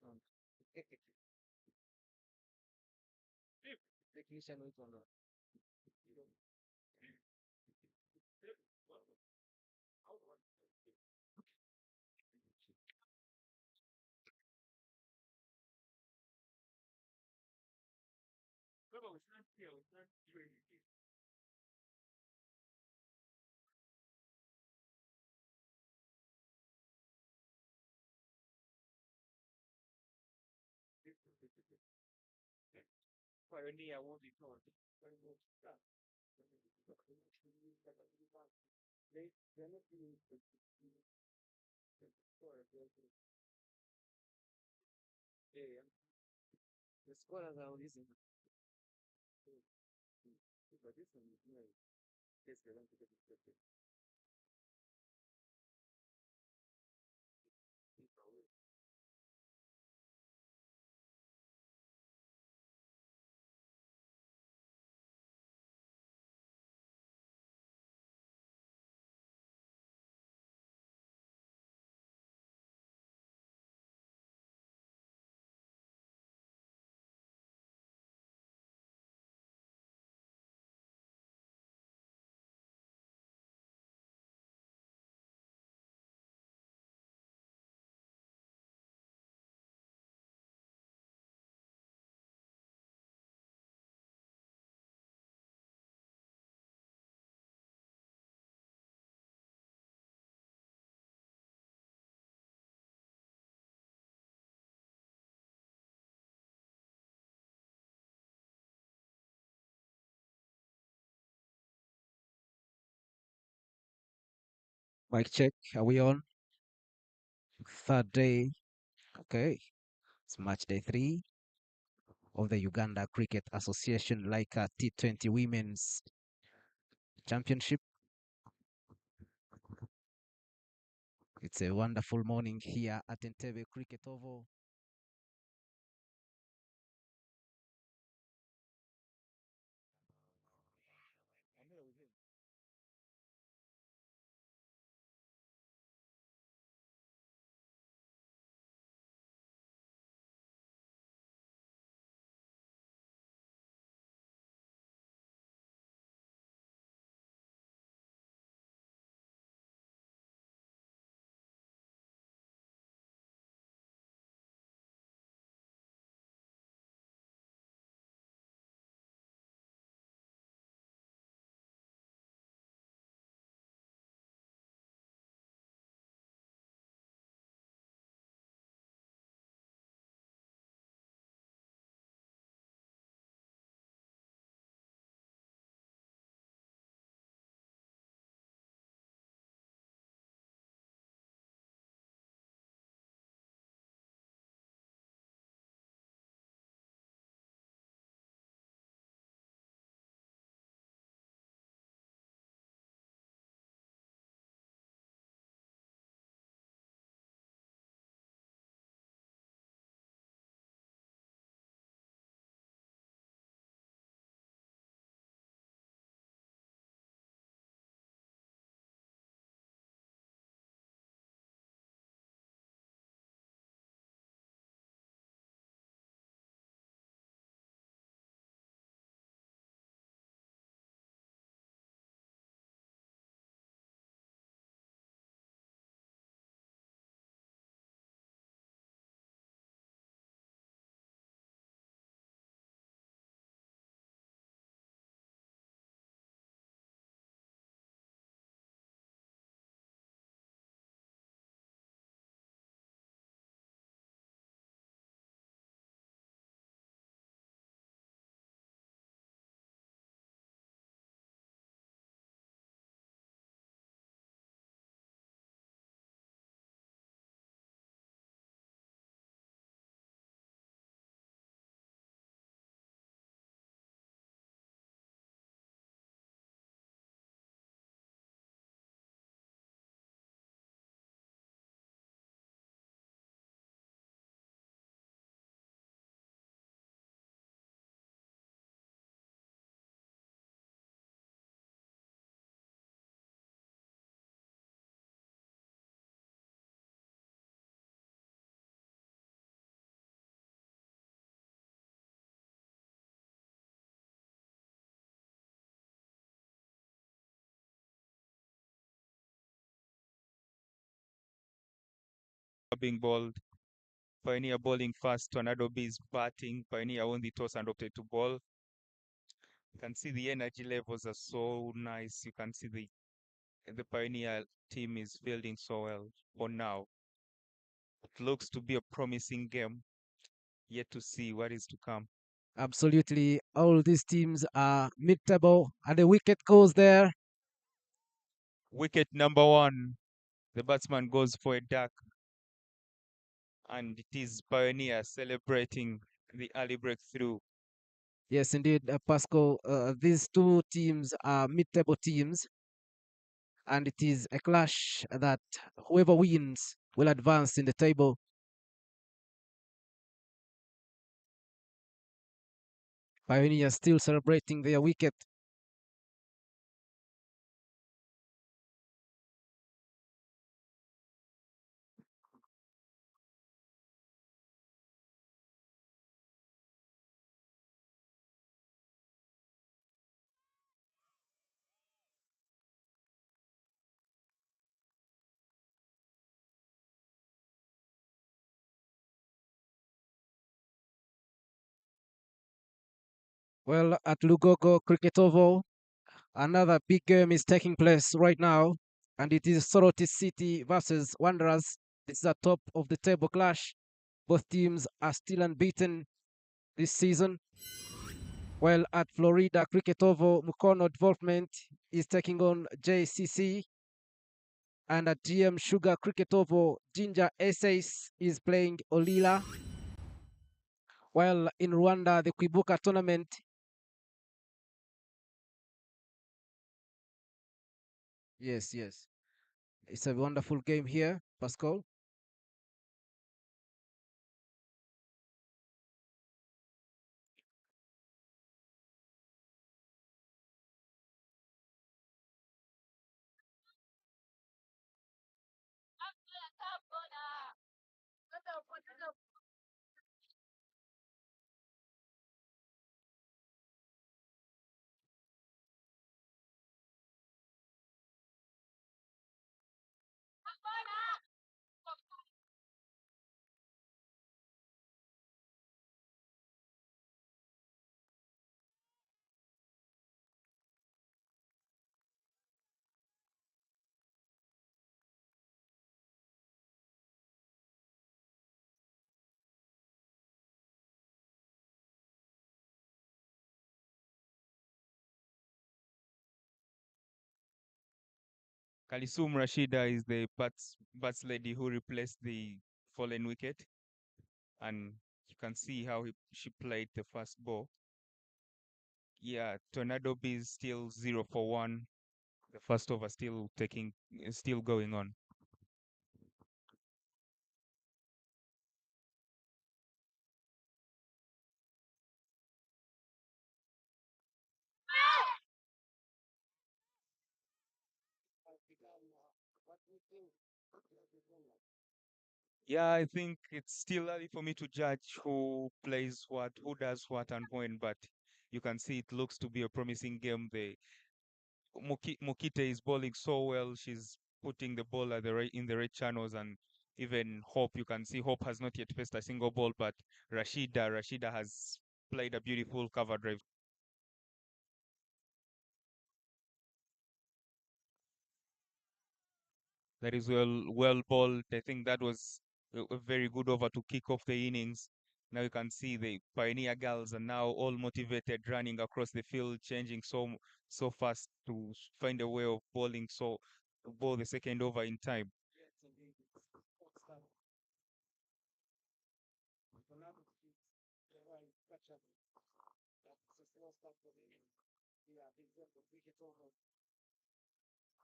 Um, technician wait on pioneer won't be taught. They're not doing yeah, the scholars are using but this one is not case they want to get it. Mic check. Are we on? Third day. Okay. It's match day 3 of the Uganda Cricket Association Lyca T20 Women's Championship. It's a wonderful morning here at Entebbe Cricket Oval. being bowled. Pioneer bowling first. Tornado B is batting. Pioneer won the toss and opted to bowl. You can see the energy levels are so nice. You can see the Pioneer team is fielding so well for now. It looks to be a promising game. Yet to see what is to come. Absolutely, all these teams are mid-table, and the wicket goes there. Wicket number one. The batsman goes for a duck, and it is Pioneer celebrating the early breakthrough. Yes, indeed, Pascal. These two teams are mid-table teams, and it is a clash that whoever wins will advance in the table. Pioneer still celebrating their wicket. Well, at Lugogo Cricket Oval, another big game is taking place right now, and it is Soroti City versus Wanderers. This is a top of the table clash. Both teams are still unbeaten this season. While at Florida Cricket Oval, Mukono Development is taking on JCC, and at GM Sugar Cricket Oval, Ginger Essays is playing Olila. While in Rwanda, the Kwibuka tournament, yes, yes, it's a wonderful game here, Pascal. Kalisum Rashida is the bats lady who replaced the fallen wicket, and you can see how she played the first ball. Yeah, Tornado B is still 0 for 1. The first over still going on. Yeah, I think it's still early for me to judge who plays what, who does what, and when. But you can see it looks to be a promising game. The Mokite is bowling so well. She's putting the ball at in the right channels, and even Hope, you can see Hope has not yet faced a single ball, but Rashida has played a beautiful cover drive. That is well bowled. I think that was a very good over to kick off the innings. Now you can see the Pioneer girls are now all motivated, running across the field, changing so fast to find a way of bowling to bowl the second over in time.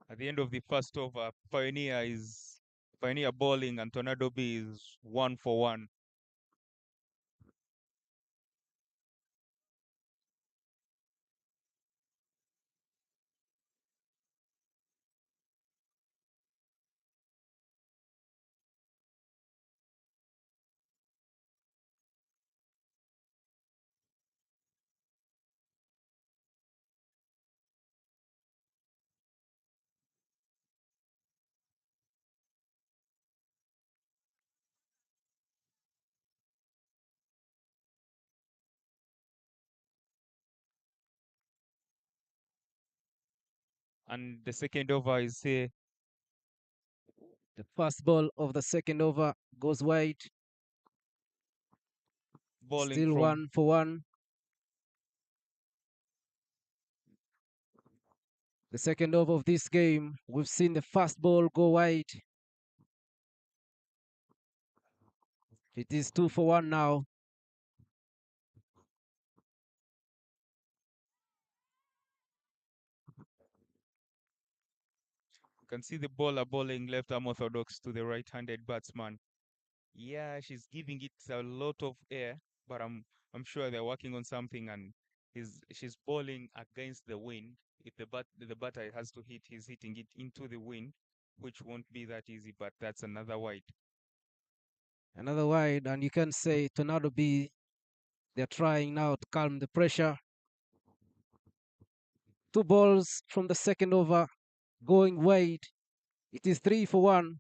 At the end of the first over, Pioneer bowling and Tornado B is 1 for 1. And the second over is here, The first ball of the second over goes wide. bowling Still from 1 for 1. The second over of this game, we've seen the first ball go wide. It is 2 for 1 now. you can see the bowler bowling left arm orthodox to the right-handed batsman. Yeah, she's giving it a lot of air, but I'm sure they're working on something, and she's bowling against the wind. If the batter has to hit, he's hitting it into the wind, which won't be that easy, but that's another wide. Another wide, and you can say Tornado B, they're trying now to calm the pressure. Two balls from the second over going wide. It is 3 for 1.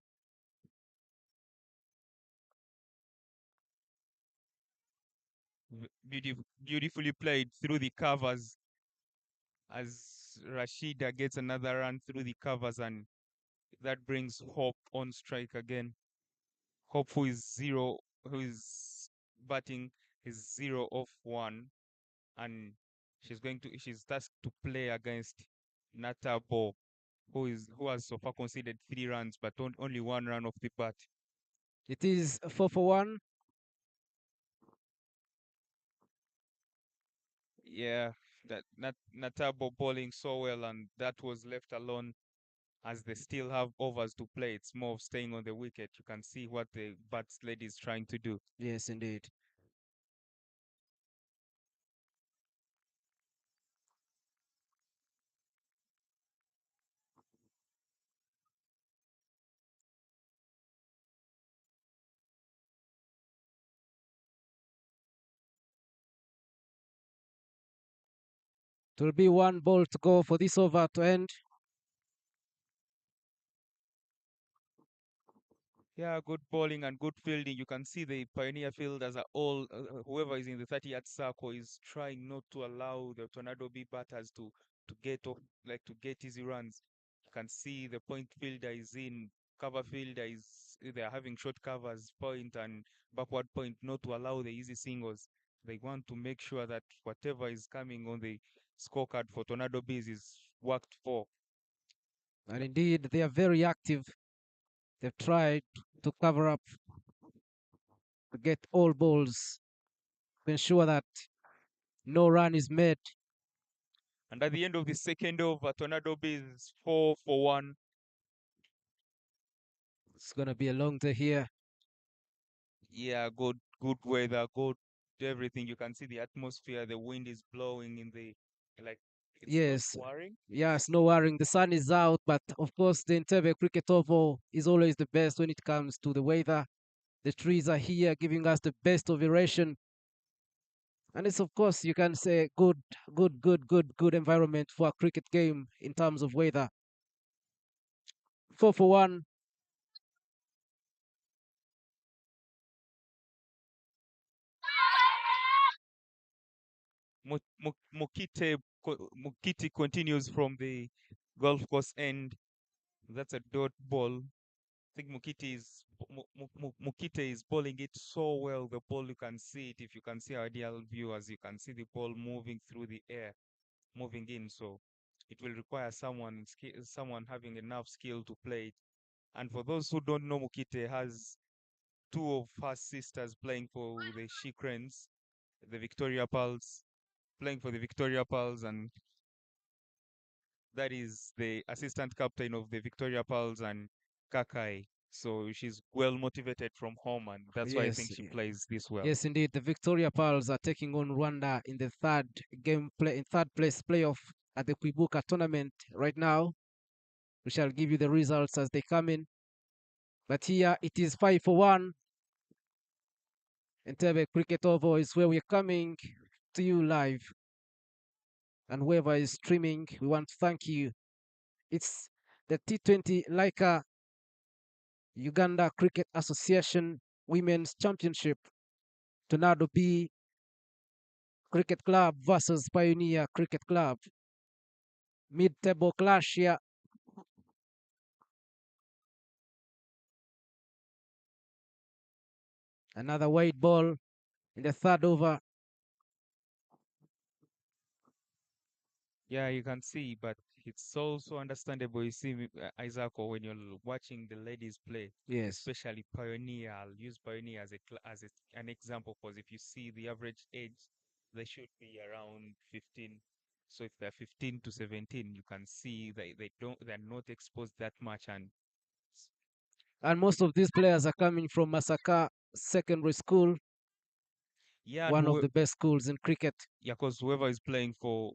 Beautifully played through the covers as Rashida gets another run through the covers, and that brings Hope on strike again. Hope who is batting is 0 off 1, and she's tasked to play against Natabo, who has so far conceded 3 runs but only 1 run off the bat. It is 4 for 1. Yeah, that Natabo bowling so well, and that was left alone as they still have overs to play. It's more of staying on the wicket. You can see what the bats lady is trying to do. Yes, indeed. It will be one ball to go for this over to end. Yeah, good bowling and good fielding. You can see the Pioneer fielders are all, whoever is in the 30-yard circle is trying not to allow the Tornado B batters to get off, like to get easy runs. You can see the point fielder is in, cover fielder is, they're having short covers, point and backward point, not to allow the easy singles. They want to make sure that whatever is coming on the scorecard for Tornado Bees is worked for. And indeed, they are very active. They've tried to cover up, to get all balls, to ensure that no run is made. And at the end of the second over, Tornado Bees 4 for 1. It's going to be a long day here. Yeah, good weather, good everything. You can see the atmosphere, the wind is blowing in the, like, it's not Yes, worrying. yes, no worrying. The sun is out, but of course, the Entebbe Cricket Oval is always the best when it comes to the weather. The trees are here giving us the best of aeration. And it's, of course, you can say good environment for a cricket game in terms of weather. 4 for 1. Mukiti continues from the golf course end. That's a dot ball. I think Mukite is bowling it so well. The ball, you can see it. If you can see our ideal viewers, you can see the ball moving through the air, moving in. So it will require someone having enough skill to play it. And for those who don't know, Mukite has two of her sisters playing for the She Cranes, the Victoria Pearls, playing for the Victoria Pearls, and that is the assistant captain of the Victoria Pearls and Kakai. So she's well motivated from home, and that's why I think Yes, she plays this well. yes, indeed. The Victoria Pearls are taking on Rwanda in the third place playoff at the Kwibuka tournament right now. We shall give you the results as they come in. But here it is 5 for 1. Entebbe Cricket Oval is where we're coming to you live. And whoever is streaming, we want to thank you. It's the T20 Lyca Uganda Cricket Association Women's Championship. Tornado B Cricket Club versus Pioneer Cricket Club. Mid-table clash here. Another wide ball in the third over. Yeah, you can see, but it's also understandable. You see, Isaac, or when you're watching the ladies play, Yes. especially Pioneer. I'll use Pioneer as an example because if you see the average age, they should be around 15. So if they're 15 to 17, you can see they're not exposed that much. And And most of these players are coming from Masaka Secondary School, yeah, and one of the best schools in cricket. yeah, because whoever is playing for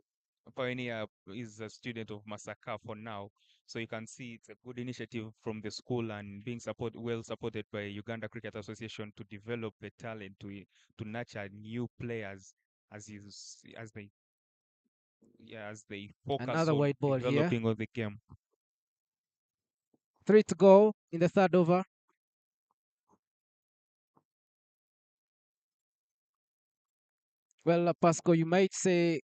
Pioneer is a student of Masaka for now. So you can see it's a good initiative from the school and being well supported by Uganda Cricket Association to develop the talent to nurture new players as they focus Another on wide ball here. developing of the game. Three to go in the third over. Well, Pasco, you might say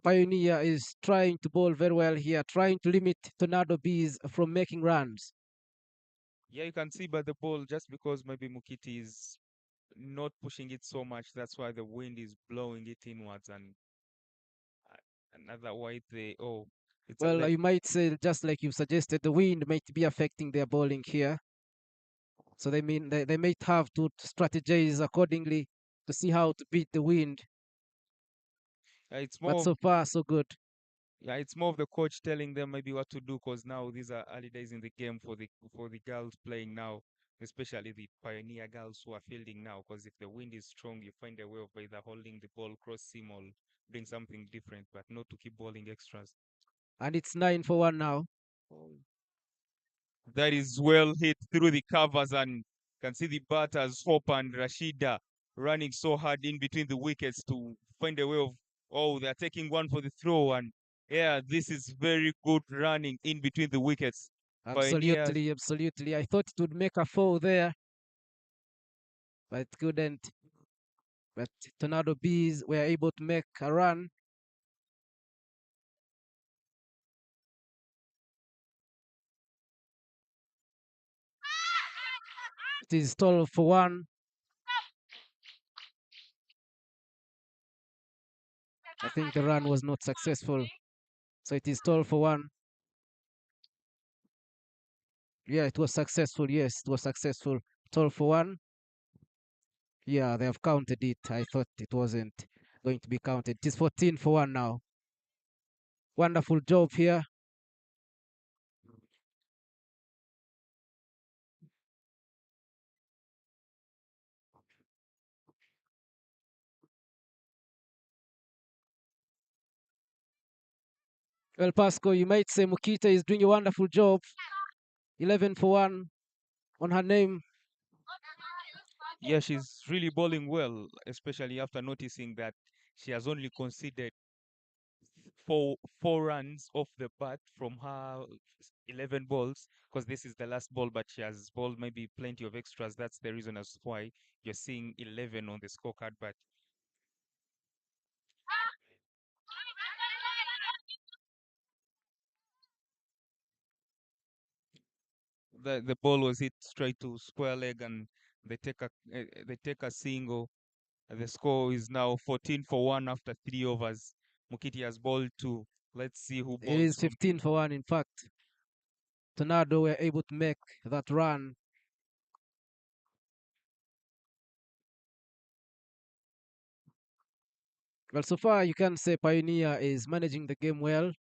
Pioneer is trying to bowl very well here, trying to limit Tornado Bees from making runs. Yeah, you can see by the ball just because maybe Mukiti is not pushing it so much. That's why the wind is blowing it inwards and otherwise it's a Well, let you might say, just like you suggested, the wind might be affecting their bowling here. So they might have to strategize accordingly to see how to beat the wind. it's But more so far, so good. yeah, it's more of the coach telling them maybe what to do because now these are early days in the game for the girls playing now, especially the pioneer girls who are fielding now. Because if the wind is strong, you find a way of either holding the ball cross seam or doing something different, but not to keep bowling extras. And it's 9 for 1 now. That is well hit through the covers and can see the batters Hope and Rashida running so hard in between the wickets to find a way of they're taking one for the throw and yeah, this is very good running in between the wickets. Pioneers, Absolutely, absolutely. I thought it would make a four there, but it couldn't. But Tornado Bees were able to make a run. It is 12 for 1. I think the run was not successful. So it is 12 for 1. Yeah, it was successful. Yes, it was successful. 12 for 1. Yeah, they have counted it. I thought it wasn't going to be counted. It is 14 for 1 now. Wonderful job here. Well, Pasco, you might say Mukita is doing a wonderful job. 11 for 1 on her name. yeah, she's really bowling well, especially after noticing that she has only conceded four runs off the bat from her 11 balls because this is the last ball, but she has bowled maybe plenty of extras. That's the reason as why you're seeing 11 on the scorecard. But the ball was hit straight to square leg, and they take a single. The score is now 14 for 1 after 3 overs. Mukiti has bowled two. Let's see who It bowls is from 15 here. for 1, in fact. Tornado were able to make that run. Well, so far you can say Pioneer is managing the game well.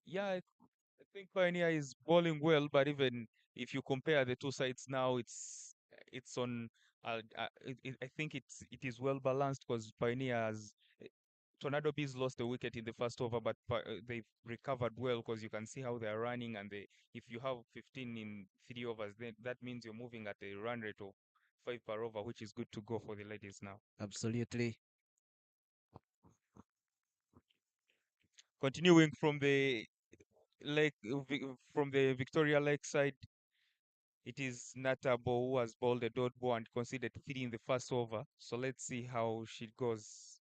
Yeah, I think Pioneer is bowling well, but even if you compare the two sides now, it's on. I think it is well balanced because Tornado Bees lost a wicket in the first over, but they've recovered well because you can see how they're running, and if you have 15 in 3 overs, then that means you're moving at a run rate of 5 per over, which is good to go for the ladies now. Absolutely. Continuing from the from the Victoria Lake side, it is Natabo who has bowled a dot ball and conceded three in the first over. So let's see how she goes.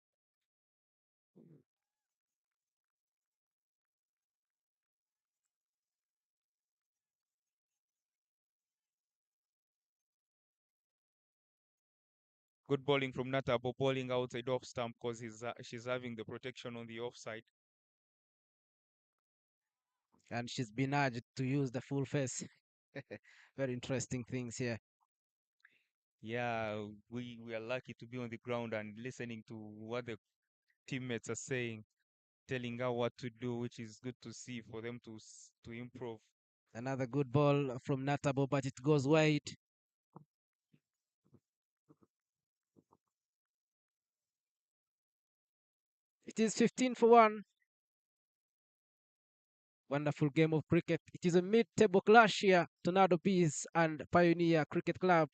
Good bowling from Natabo, bowling outside off stump because she's having the protection on the offside. And she's been urged to use the full face. Very interesting things here. Yeah, we are lucky to be on the ground and listening to what the teammates are saying, telling her what to do, which is good to see for them to improve. Another good ball from Natabo, but it goes wide. It is 15 for 1. Wonderful game of cricket. It is a mid-table clash here. Tornado Bees and Pioneer Cricket Club.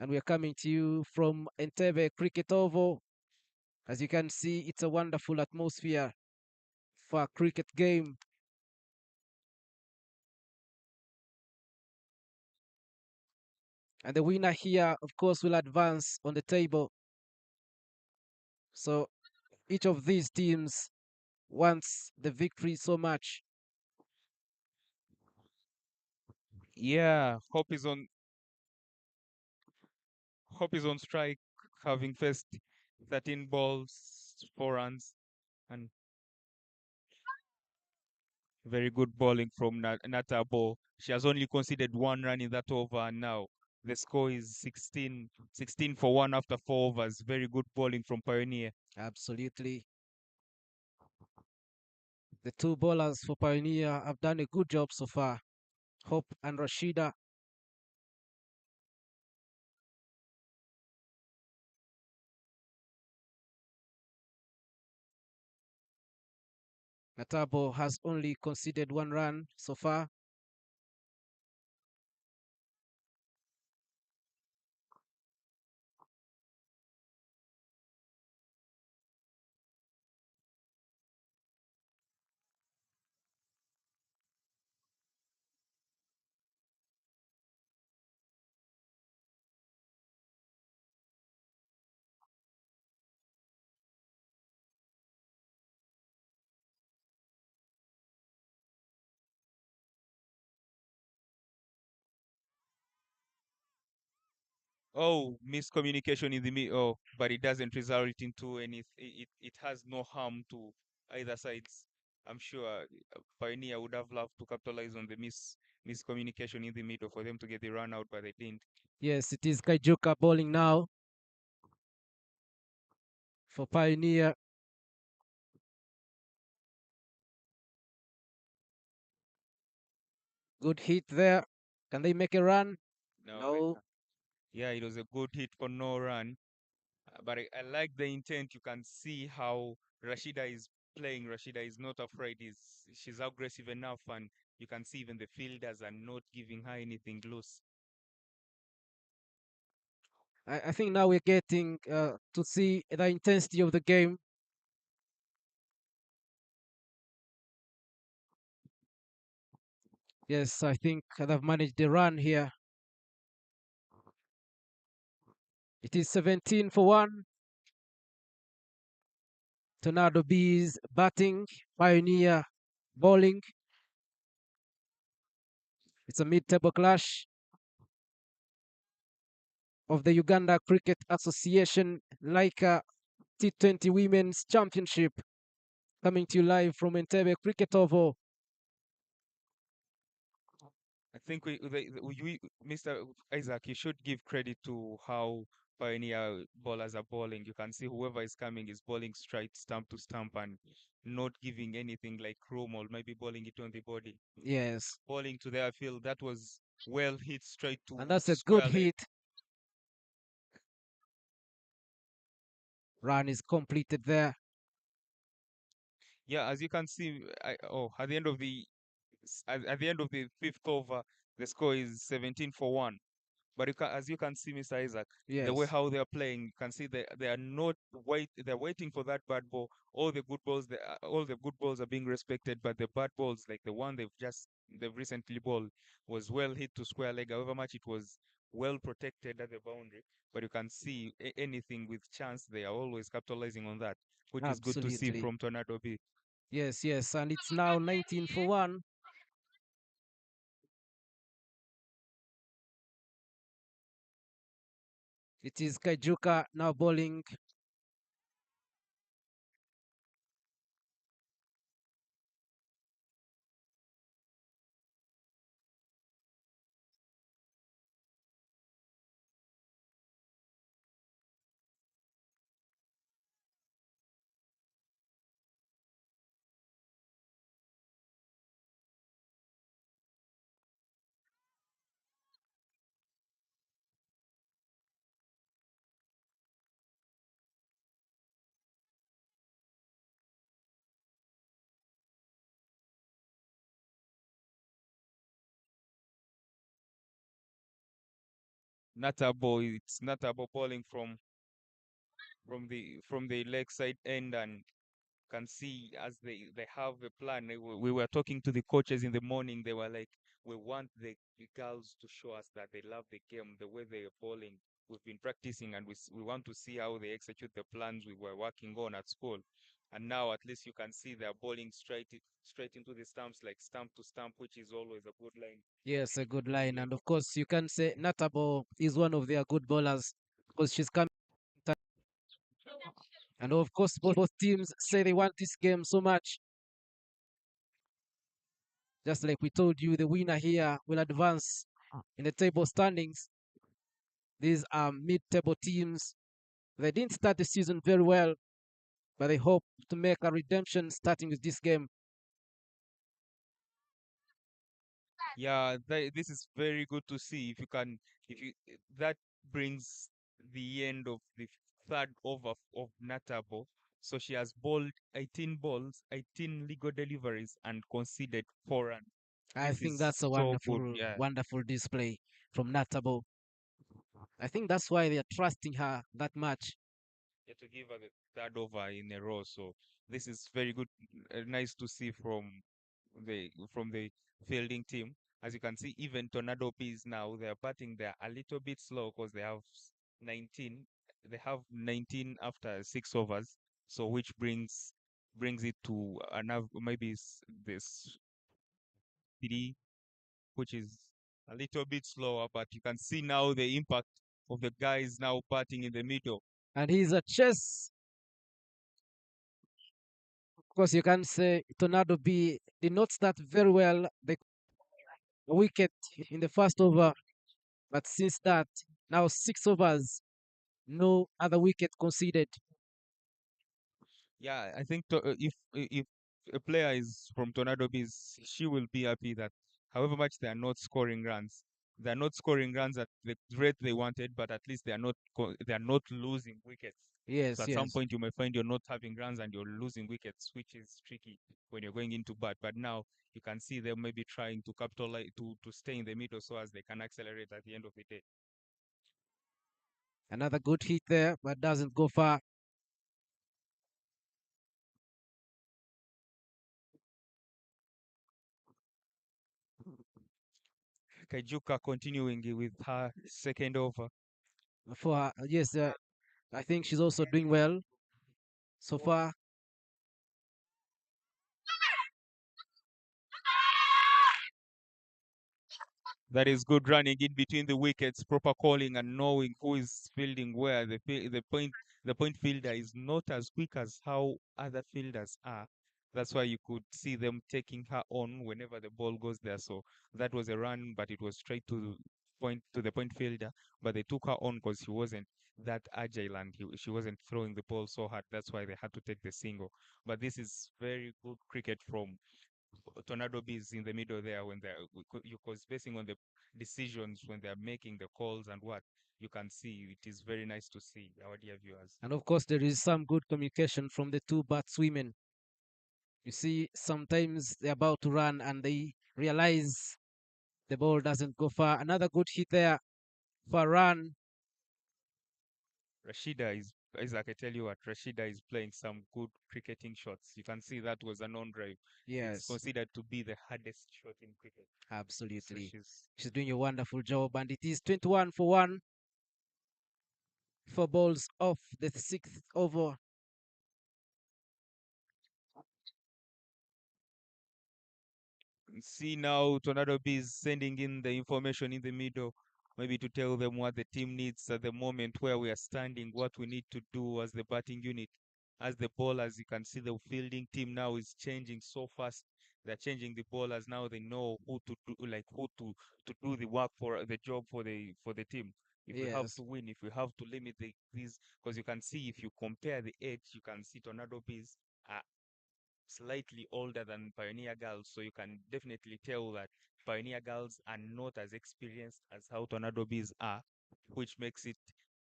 And we are coming to you from Entebbe Cricket Oval. As you can see, it's a wonderful atmosphere for a cricket game. And the winner here, of course, will advance on the table. So each of these teams wants the victory so much. Yeah, Hope is on strike, having faced 13 balls, 4 runs, and very good bowling from Natabo. She has only conceded 1 run in that over, and now the score is 16 for 1 after 4 overs. Very good bowling from Pioneer. Absolutely. The two bowlers for Pioneer have done a good job so far. Hope and Rashida. Natabo has only conceded 1 run so far. Oh, miscommunication in the oh, but it doesn't result into any. It has no harm to either sides. I'm sure Pioneer would have loved to capitalize on the miscommunication in the middle for them to get the run out, but they didn't. Yes, it is Kaijuka bowling now for Pioneer. Good hit there. Can they make a run? No, they No. can't. Yeah, it was a good hit for no run. But I like the intent. You can see how Rashida is playing. Rashida is not afraid. She's aggressive enough, and you can see even the fielders are not giving her anything loose. I think now we're getting to see the intensity of the game. Yes, I think they've managed the run here. It is 17 for 1. Tornado Bees batting, Pioneer bowling. It's a mid-table clash of the Uganda Cricket Association Lyca T20 Women's Championship, coming to you live from Entebbe Cricket Oval. I think Mr. Isaac, you should give credit to how Pioneer bowlers are bowling. You can see whoever is coming is bowling straight, stump to stump, and not giving anything like room or maybe bowling it on the body. Yes, Bowling to their field, that was well hit straight and to that's a good square leg. hit. Run is completed there. Yeah, as you can see, at the end of at the end of the fifth over, the score is 17 for 1. But as you can see, Mr. Isaac, the way Yes, how they are playing, you can see they are not they're waiting for that bad ball. All the good balls are being respected, but the bad balls, like the one they've recently bowled, was well hit to square leg. However much it was well protected at the boundary, but you can see anything with chance, they are always capitalizing on that, which is good to see absolutely. from Tornado B. Yes, yes, and it's now 19 for 1. It is Kaijuka now bowling. It's Natabo bowling from the leg side end, and can see as they have a plan. We were talking to the coaches in the morning. They were like, we want the girls to show us that they love the game, the way they are bowling. We've been practicing, and we want to see how they execute the plans we were working on at school. And now at least you can see they're bowling straight into the stumps, like stump to stump, which is always a good line. Yes, a good line. And of course, you can say Natabo is one of their good bowlers because she's coming. And of course, both teams say they want this game so much. Just like we told you, the winner here will advance in the table standings. These are mid-table teams. They didn't start the season very well, but they hope to make a redemption starting with this game. Yeah, this is very good to see. If you can, if you that brings the end of the third over of Natabo. So she has bowled 18 balls, 18 legal deliveries, and conceded 4 runs. I This think is that's a so good. wonderful, Yeah, wonderful display from Natabo. I think that's why they're trusting her that much. yeah, to give her the third over in a row. So this is very good, nice to see from the fielding team. As you can see, even Tornado Bees now they're batting. They're a little bit slow because they have 19. They have 19 after 6 overs. So which brings it to another maybe this three, which is a little bit slower. But you can see now the impact of the guys now batting in the middle. And he's a chess. Of course, you can say Tornado B did not start very well. The wicket in the first over, but since that, now 6 overs, no other wicket conceded. Yeah, I think if a player is from Tornado Bees, she will be happy that however much they are not scoring runs, they are not scoring runs at the rate they wanted, but at least they are not losing wickets. So Yes, at some yes. point you may find you're not having runs and you're losing wickets, which is tricky when you're going into bat. But now you can see them maybe trying to capitalize to stay in the middle so as they can accelerate at the end of the day. Another good hit there, but doesn't go far. Kaijuka continuing with her second over. For her. Yes, I think she's also doing well so far. That is good running in between the wickets, proper calling and knowing who is fielding where. The point fielder is not as quick as how other fielders are. That's why you could see them taking her on whenever the ball goes there. So that was a run, but it was straight to the point fielder. But they took her on because she wasn't that agile and she wasn't throwing the ball so hard. That's why they had to take the single. But this is very good cricket from Tornado Bees in the middle there when they're because basing on the decisions when they're making the calls and what you can see, it is very nice to see our dear viewers. And of course, there is some good communication from the two batswomen. You see, sometimes they're about to run and they realize the ball doesn't go far. Another good hit there for a run. Rashida is Isaac, I tell you what, Rashida is playing some good cricketing shots. You can see that was a non-drive. It's Yes, considered to be the hardest shot in cricket. So absolutely. she's She's doing a wonderful job. And it is 21 for 1. 4 balls off the sixth over. see now Tornado Bees sending in the information in the middle. maybe to tell them what the team needs at the moment where we are standing, what we need to do as the batting unit. As the bowlers, you can see the fielding team now is changing so fast. They're changing the bowlers now. They know who to do, like who to do the work for the job for the team. If we have Yes, to win, if we have to limit these, because you can see if you compare the age, you can see Tornado Bees slightly older than Pioneer Girls, so you can definitely tell that Pioneer Girls are not as experienced as how Tornado Bees are, which makes it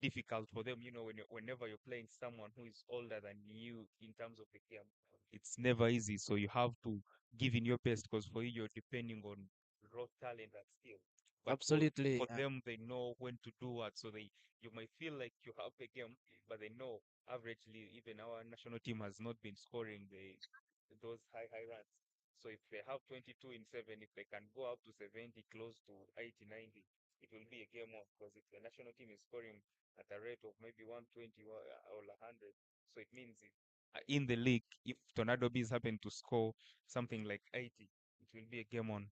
difficult for them. You know, whenever you're playing someone who is older than you in terms of the game, it's never easy. So you have to give in your best because for you, you're depending on raw talent and skill. But absolutely. for them, they know when to do what. So you might feel like you have a game, but they know averagely even our national team has not been scoring those high runs. So if they have 22 in 7, if they can go up to 70, close to 80, 90, it will be a game on because if the national team is scoring at a rate of maybe 120 or 100, so it means in the league, if Tornado Bees happen to score something like 80, it will be a game on.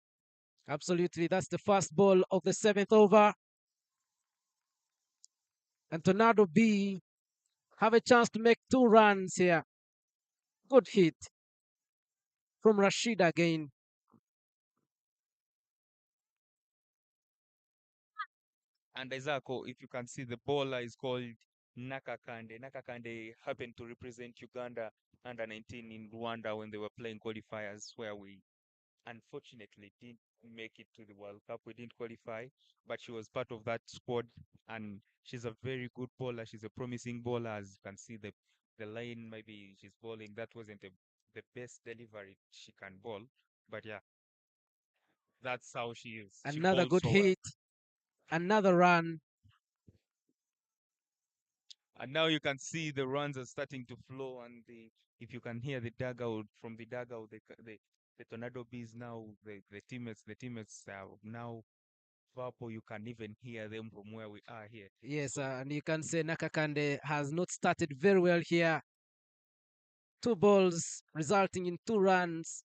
Absolutely. That's the first ball of the seventh over. And Tornado B have a chance to make 2 runs here. Good hit from Rashid again. And Isako, if you can see, the bowler is called Nakakande. Nakakande happened to represent Uganda under 19 in Rwanda when they were playing qualifiers, where we unfortunately didn't make it to the World Cup. We didn't qualify, but she was part of that squad, and she's a very good bowler. She's a promising bowler, as you can see the line. Maybe she's bowling. That wasn't the best delivery she can bowl, but yeah, that's how she is. She Another bowls good so well. hit. Another run. And now you can see the runs are starting to flow, and the if you can hear the dugout from the dugout, the Tornado Bees now, the teammates are now Vapo, you can even hear them from where we are here. Yes, So and you can say Nakakande has not started very well here. 2 balls resulting in 2 runs.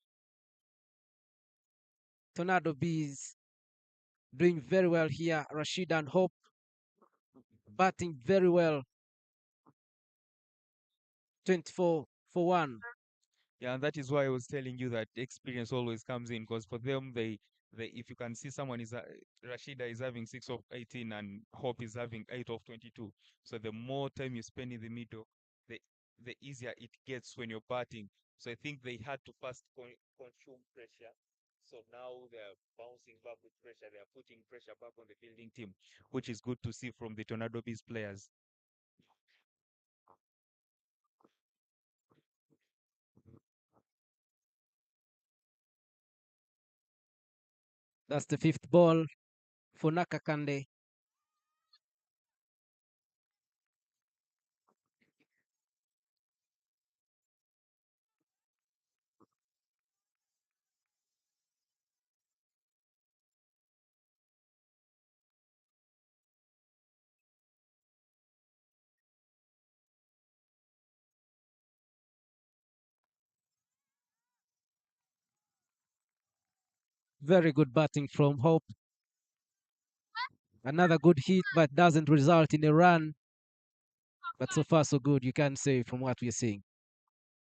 Tornado Bees doing very well here. Rashid and Hope batting very well. 24 for 1. yeah, and that is why I was telling you that experience always comes in because for them, they if you can see someone is Rashida is having 6 of 18 and Hope is having 8 of 22. So the more time you spend in the middle, the the easier it gets when you're batting. So I think they had to first consume pressure. So now they're bouncing back with pressure. They are putting pressure back on the fielding team, which is good to see from the Tornado Bees players. That's the fifth ball for Nakakande. Very good batting from Hope. Another good hit, but doesn't result in a run. But so far, so good, you can say from what we're seeing.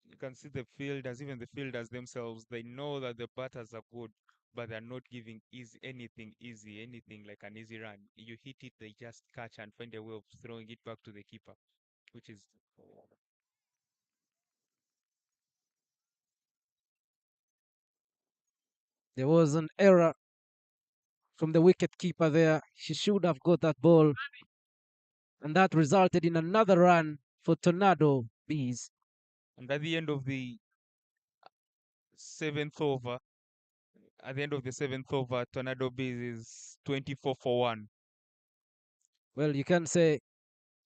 You can see the fielders, even the fielders themselves, they know that the batters are good, but they're not giving anything like an easy run. You hit it, they just catch and find a way of throwing it back to the keeper, which is There was an error from the wicket keeper there. She should have got that ball, and that resulted in another run for Tornado Bees. and at the end of the seventh over, Tornado Bees is 24 for 1. Well, you can say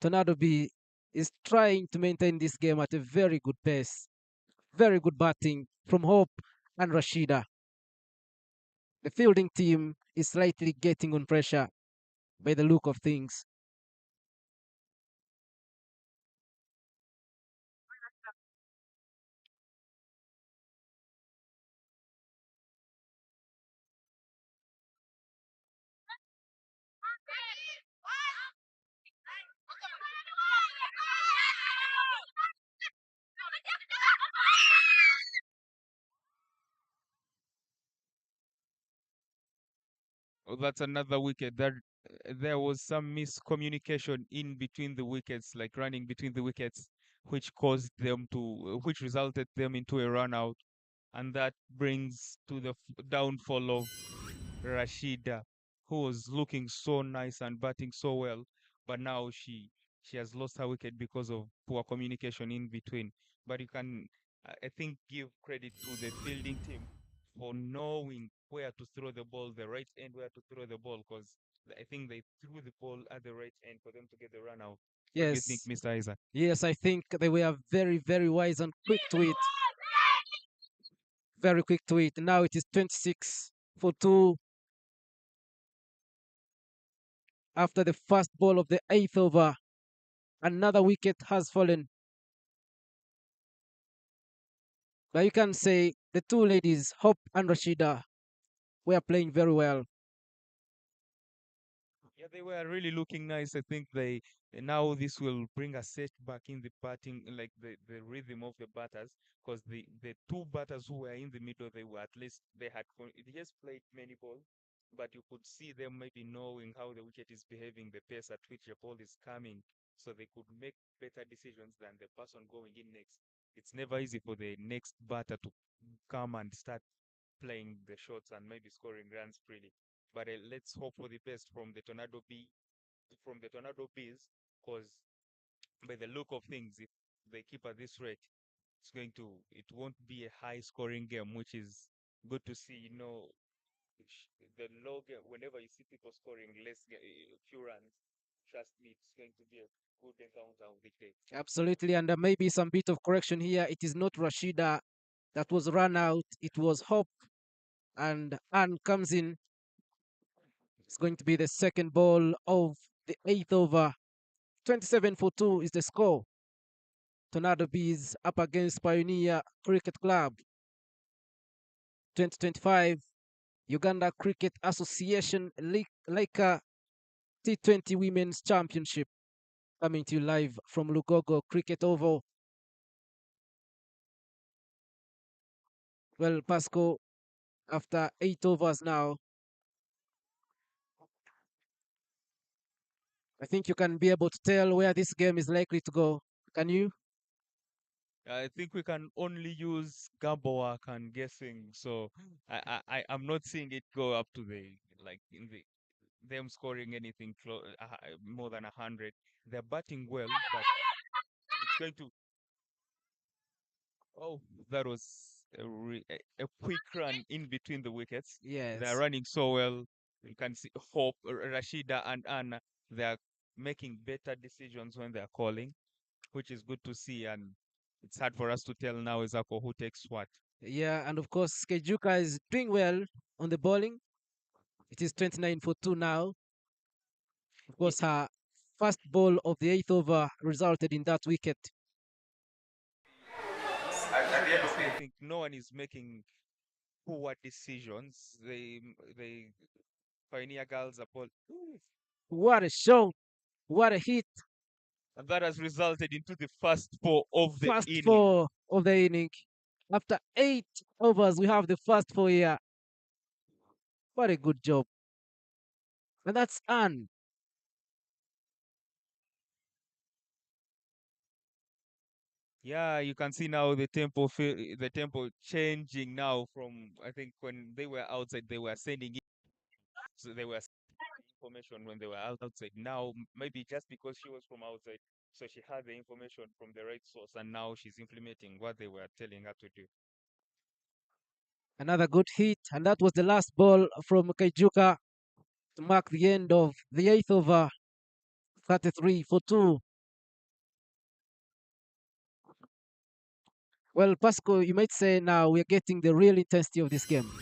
Tornado B is trying to maintain this game at a very good pace. Very good batting from Hope and Rashida. The fielding team is slightly getting on pressure by the look of things. Oh, that's another wicket. There was some miscommunication in between the wickets, like running between the wickets, which resulted them into a run out, and that brings to the downfall of Rashida, who was looking so nice and batting so well, but now she has lost her wicket because of poor communication in between. But you can, I think, give credit to the fielding team for knowing where to throw the ball, the right end where to throw the ball, because I think they threw the ball at the right end for them to get the run out. What do you think, Yes, Mr. Isaac? yes, I think they were very, very wise and quick to it. Very quick to it. Now it is 26 for 2 after the first ball of the eighth over. Another wicket has fallen. But you can say the two ladies, Hope and Rashida, were playing very well. Yeah, they were really looking nice. I think they now this will bring a setback in the batting, like the rhythm of the batters, because the two batters who were in the middle, they were at least they just played many balls, but you could see them maybe knowing how the wicket is behaving, the pace at which the ball is coming, so they could make better decisions than the person going in next. It's never easy for the next batter to come and start playing the shots and maybe scoring runs freely. But let's hope for the best from the Tornado Bees, because by the look of things, if they keep at this rate, it won't be a high scoring game, which is good to see. The low game, whenever you see people scoring few runs, trust me, it's going to be a good encounter of the day. Absolutely, and there may be some bit of correction here. It is not Rashida that was run out, it was Hope, and Anne comes in. It's going to be the second ball of the eighth over. 27 for 2 is the score. Tornado Bees up against Pioneer Cricket Club. 2025 Uganda Cricket Association Lyca T20 Women's Championship coming to you live from Lugogo Cricket Oval. Well, Pasco, after 8 overs now, I think you can be able to tell where this game is likely to go. Can you? I think we can only use gamble work and guessing. So I'm not seeing it go up to the like in the them scoring anything more than 100. They're batting well, but it's going to. Oh, that was a quick run in between the wickets. They're Yes. running so well. You can see Hope, Rashida, and Anna. They're making better decisions when they're calling, which is good to see. And it's hard for us to tell now exactly who takes what. Yeah, and of course, Kejuka is doing well on the bowling. It is 29 for 2 now. Of Ye- course, her first ball of the eighth over resulted in that wicket. Yeah, as you can see, I think no one is making poor decisions. They Pioneer Girls are ball, What a shot! What a hit! and that has resulted into the first four of the First inning. four of the inning. After 8 overs, we have the first four here. What a good job. And that's Anne. Yeah, you can see now the tempo changing now from I think when they were outside they were sending it, so they were sending information when they were outside. Now maybe just because she was from outside, so she had the information from the right source, and now she's implementing what they were telling her to do. Another good hit. And that was the last ball from Kaijuka to mark the end of the eighth over. 33 for 2. Well, Pasco, you might say now we're getting the real intensity of this game.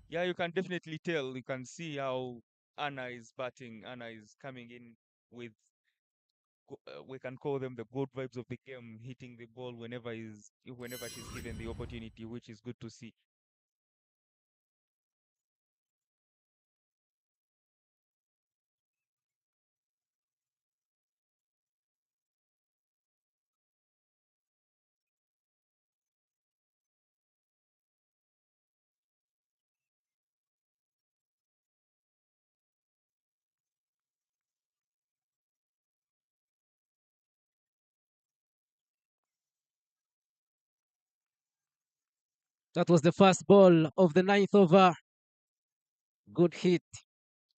Yeah, you can definitely tell. You can see how Anna is batting. Anna is coming in with we can call them the good vibes of the game, hitting the ball whenever she's given the opportunity, which is good to see. That was the first ball of the ninth over. Good hit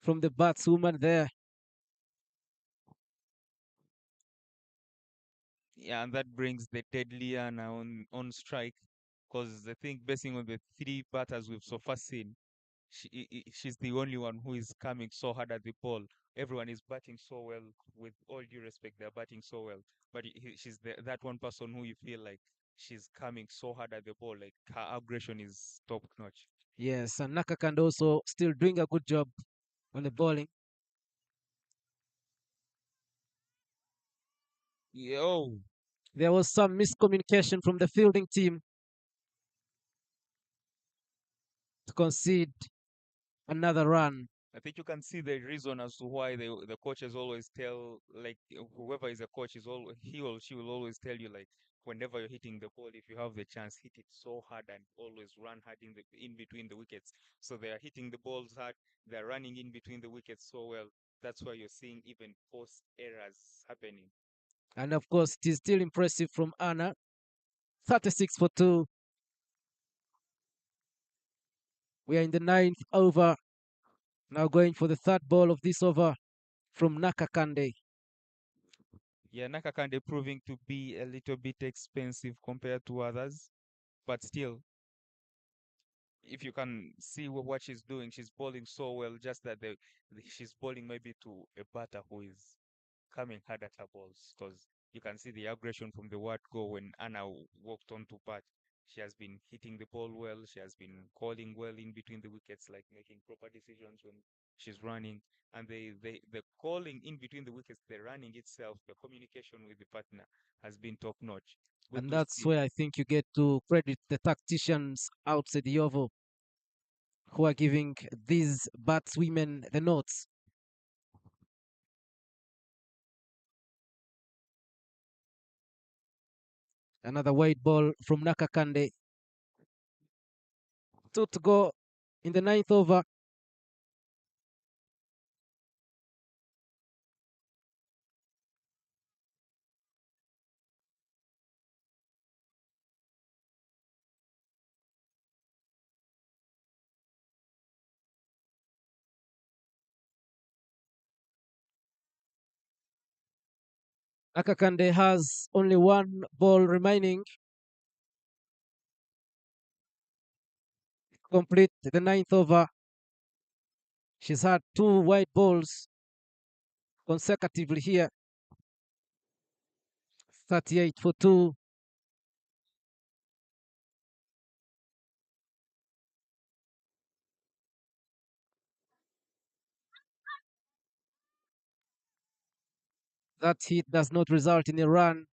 from the batswoman there. Yeah, and that brings the deadly Anna on strike, because I think basing on the three batters we've so far seen, she's the only one who is coming so hard at the ball. Everyone is batting so well. With all due respect, they're batting so well, but she's that one person who you feel like she's coming so hard at the ball. Like her aggression is top notch. Yes, and Nakakand also still doing a good job on the bowling. Yo, There was some miscommunication from the fielding team to concede another run. I think you can see the reason as to why the coaches always tell, like, whoever is a coach is always, he or she will always tell you, like, whenever you're hitting the ball, if you have the chance, hit it so hard and always run hard in between the wickets. So they are hitting the balls hard, they're running in between the wickets so well. That's why you're seeing even post errors happening. And of course, it is still impressive from Anna. 36 for 2. We are in the ninth over. Now going for the third ball of this over from Nakakande. Yeah, Nakakande proving to be a little bit expensive compared to others, but still, if you can see what she's doing, she's bowling so well. Just that she's bowling maybe to a batter who is coming hard at her balls, because you can see the aggression from the word go when Anna walked on to bat. She has been hitting the ball well. She has been calling well in between the wickets, like making proper decisions when she's running. And the calling in between the wickets, the running itself, the communication with the partner has been top notch. Good And to that's see. where I think you get to credit the tacticians outside the oval who are giving these batswomen the notes. Another wide ball from Nakakande. Two to go in the ninth over. Nakakande has only one ball remaining. Complete the ninth over. She's had two wide balls consecutively here. 38 for 2. That hit does not result in a run.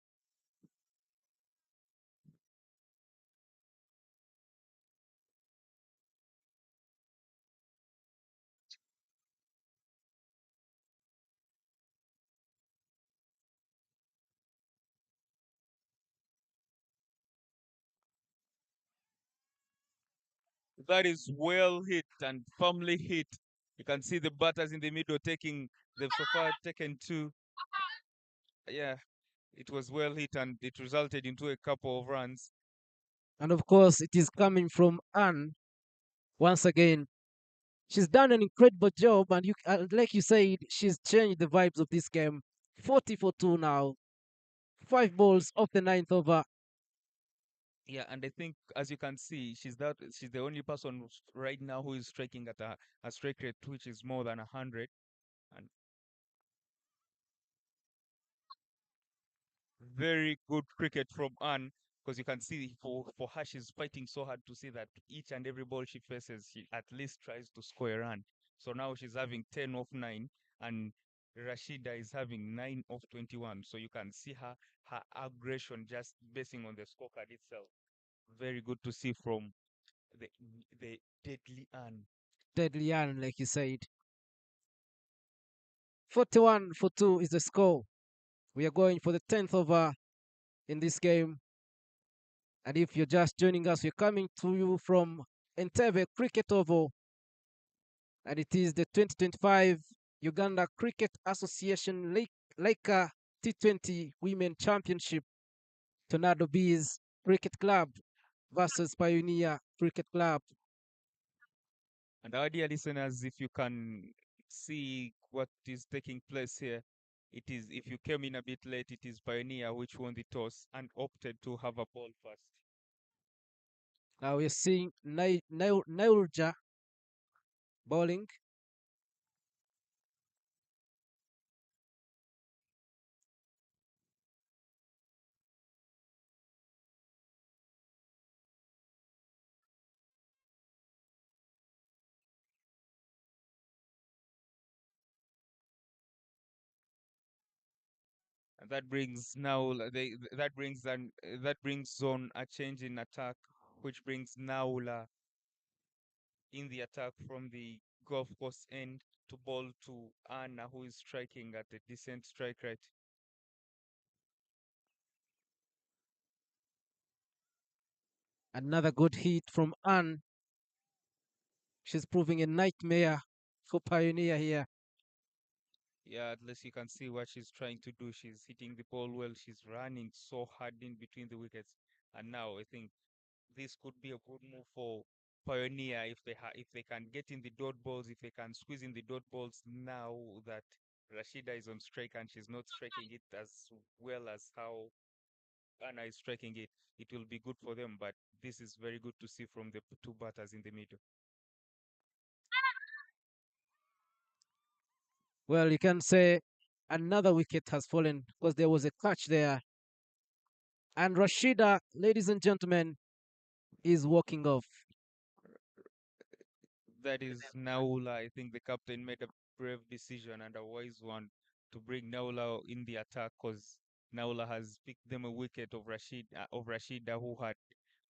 That is well hit and firmly hit. You can see the batters in the middle taking, they've so far taken two. Yeah, it was well hit and it resulted into a couple of runs. And of course, it is coming from Anne once again. She's done an incredible job, and like you said, she's changed the vibes of this game. 40 for 2 now. Five balls off the ninth over. Yeah, and I think as you can see, she's the only person right now who is striking at a strike rate which is more than 100. And very good cricket from Anne, because you can see for her she's fighting so hard to see that each and every ball she faces, she at least tries to score a run. So now she's having 10 off 9, and Rashida is having 9 off 21. So you can see her aggression just basing on the scorecard itself. Very good to see from the the deadly Anne. Deadly Anne, like you said. 41 for 2 is the score. We are going for the 10th over in this game. And if you're just joining us, we're coming to you from Entebbe Cricket Oval. And it is the 2025 Uganda Cricket Association Lyca T20 Women Championship Tornado Bees Cricket Club versus Pioneer Cricket Club. And our dear listeners, if you can see what is taking place here, it is, if you came in a bit late, it is Pioneer which won the toss and opted to have a ball first. Now we're seeing Nailja bowling. And that brings now that brings on a change in attack, which brings Naula in the attack from the golf course end to ball to Anna, who is striking at a decent strike rate. Another good hit from Anne. She's proving a nightmare for Pioneer here. Yeah, at least you can see what she's trying to do. She's hitting the ball well. She's running so hard in between the wickets. And now I think this could be a good move for Pioneer if if they can get in the dot balls, if they can squeeze in the dot balls now that Rashida is on strike and she's not striking it as well as how Anna is striking it. It will be good for them, but this is very good to see from the two batters in the middle. Well, you can say another wicket has fallen because there was a catch there. And Rashida, ladies and gentlemen, is walking off. That is Naula. I think the captain made a brave decision and a wise one to bring Naula in the attack because Naula has picked them a wicket of Rashida, who had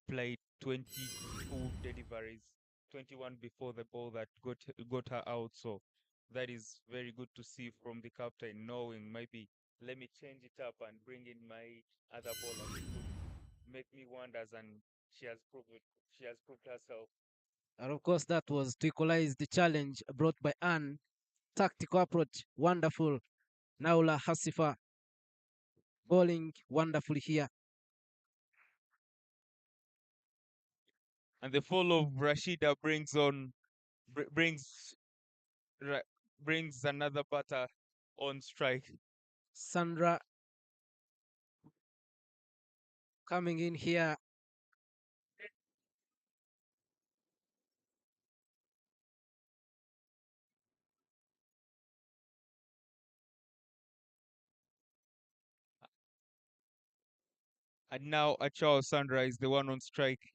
played 22 deliveries, 21 before the ball that got her out. So that is very good to see from the captain, knowing maybe let me change it up and bring in my other bowler who could make me wonders, and she has proved it. She has proved herself. And of course, that was to equalize the challenge brought by Anne. Tactical approach, wonderful. Naula Hasifa bowling wonderfully here. And the fall of Rashida brings on br- brings ra- brings another batter on strike. Sandra coming in here. And now Achao Sandra is the one on strike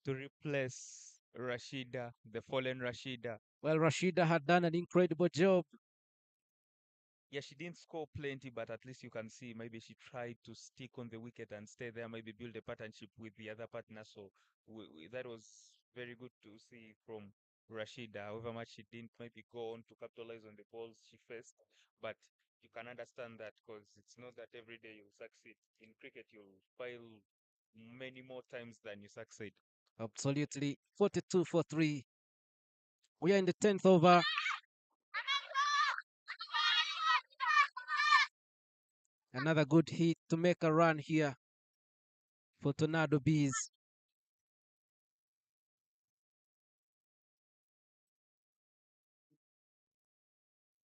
to replace Rashida, the fallen Rashida. Well, Rashida had done an incredible job. Yeah, she didn't score plenty, but at least you can see maybe she tried to stick on the wicket and stay there, maybe build a partnership with the other partner. So that was very good to see from Rashida. However much she didn't maybe go on to capitalize on the balls she faced, but you can understand that because it's not that every day you succeed. In cricket, you'll fail many more times than you succeed. Absolutely. 42 for 3. We are in the 10th over. Another good hit to make a run here for Tornado Bees.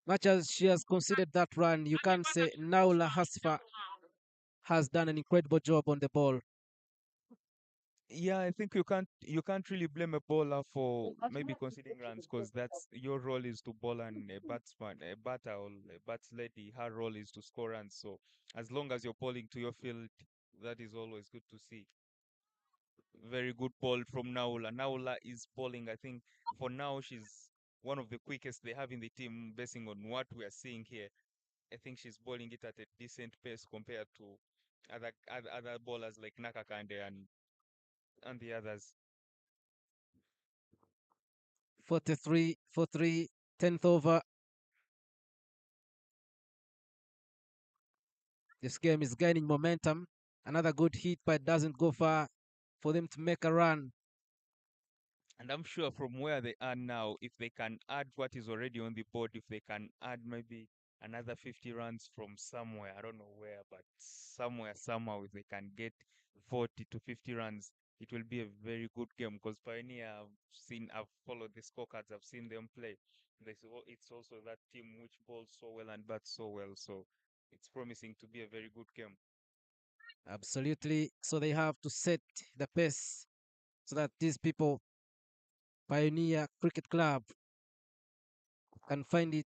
Much as she has conceded that run, you can say Naula Hasifa has done an incredible job on the ball. Yeah, I think you can't really blame a bowler for maybe conceding runs because that's your role is to bowl, and a batsman, a batter or a bats lady, her role is to score runs. So as long as you're bowling to your field, that is always good to see. Very good ball from Naula. Naula is bowling. I think for now she's one of the quickest they have in the team, basing on what we are seeing here. I think she's bowling it at a decent pace compared to other bowlers like Nakakande and the others. 43 for 3, 10th over. This game is gaining momentum. Another good hit, but it doesn't go far for them to make a run. And I'm sure from where they are now, if they can add what is already on the board, if they can add maybe another 50 runs from somewhere, I don't know where, but somewhere, somehow, if they can get 40 to 50 runs, it will be a very good game because Pioneer, I've followed the scorecards, I've seen them play. It's also that team which bowls so well and bats so well. So it's promising to be a very good game. Absolutely. So they have to set the pace so that these people, Pioneer Cricket Club, can find it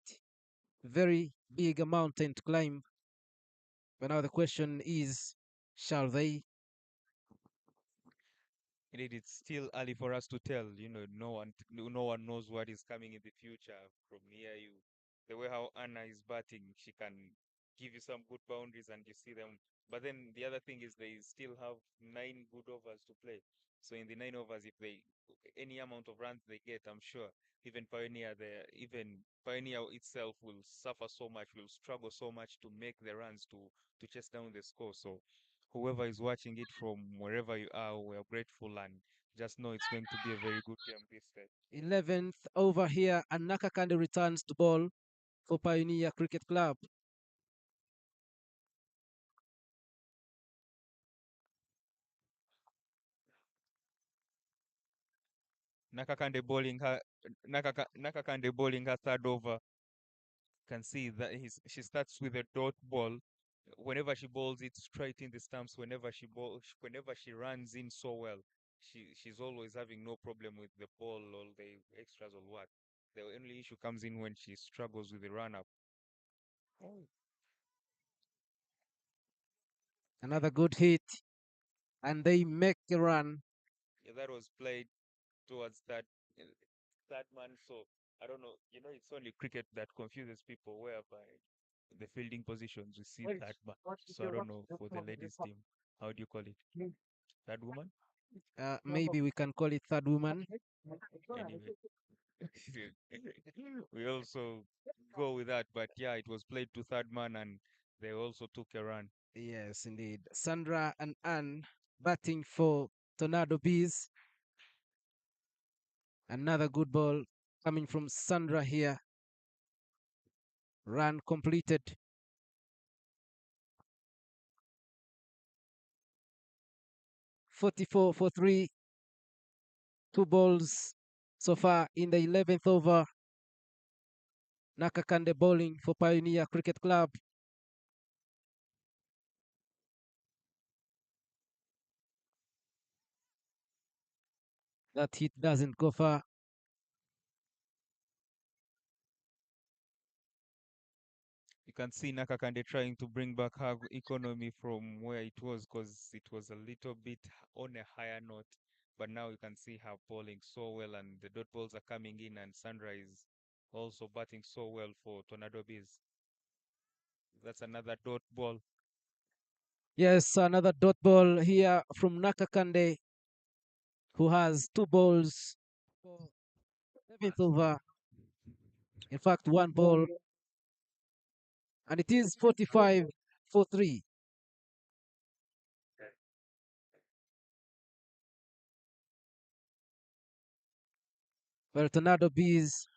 very big a mountain to climb. But now the question is, shall they? Indeed, it's still early for us to tell. No one knows what is coming in the future. From here, the way how Anna is batting, she can give you some good boundaries, and you see them. But then the other thing is they still have 9 good overs to play. So in the 9 overs, if they any amount of runs they get, I'm sure even Pioneer itself will suffer so much, will struggle so much to make the runs to chase down the score. So whoever is watching it from wherever you are, we're grateful and just know it's going to be a very good game this day. 11th over here, and Nakakande returns to ball for Pioneer Cricket Club. Nakakande bowling her Nakakande bowling her third over. Can see that she starts with a dot ball. Whenever she bowls it straight in the stumps, whenever she runs in so well, she's always having no problem with the ball or the extras or what. The only issue comes in when she struggles with the run up. Oh. Another good hit, and they make a run. Yeah, that was played towards uh, that man. So I don't know. It's only cricket that confuses people, whereby the fielding positions we see third man. So I don't know for the ladies team. How do you call it? Third woman? Maybe we can call it third woman. Anyway, we also go with that. But yeah, it was played to third man, and they also took a run. Yes, indeed. Sandra and Anne batting for Tornado Bees. Another good ball coming from Sandra here. Run completed. 44 for 3. Two balls so far in the 11th over. Nakakande bowling for Pioneer Cricket Club. That hit doesn't go far. You can see Nakakande trying to bring back her economy from where it was because it was a little bit on a higher note. But now you can see her bowling so well and the dot balls are coming in and Sandra is also batting so well for Tornado Bees. That's another dot ball. Yes, another dot ball here from Nakakande, who has two balls for 7th over. In fact, one ball, and it is 45 for 3. Well, Tornado Bees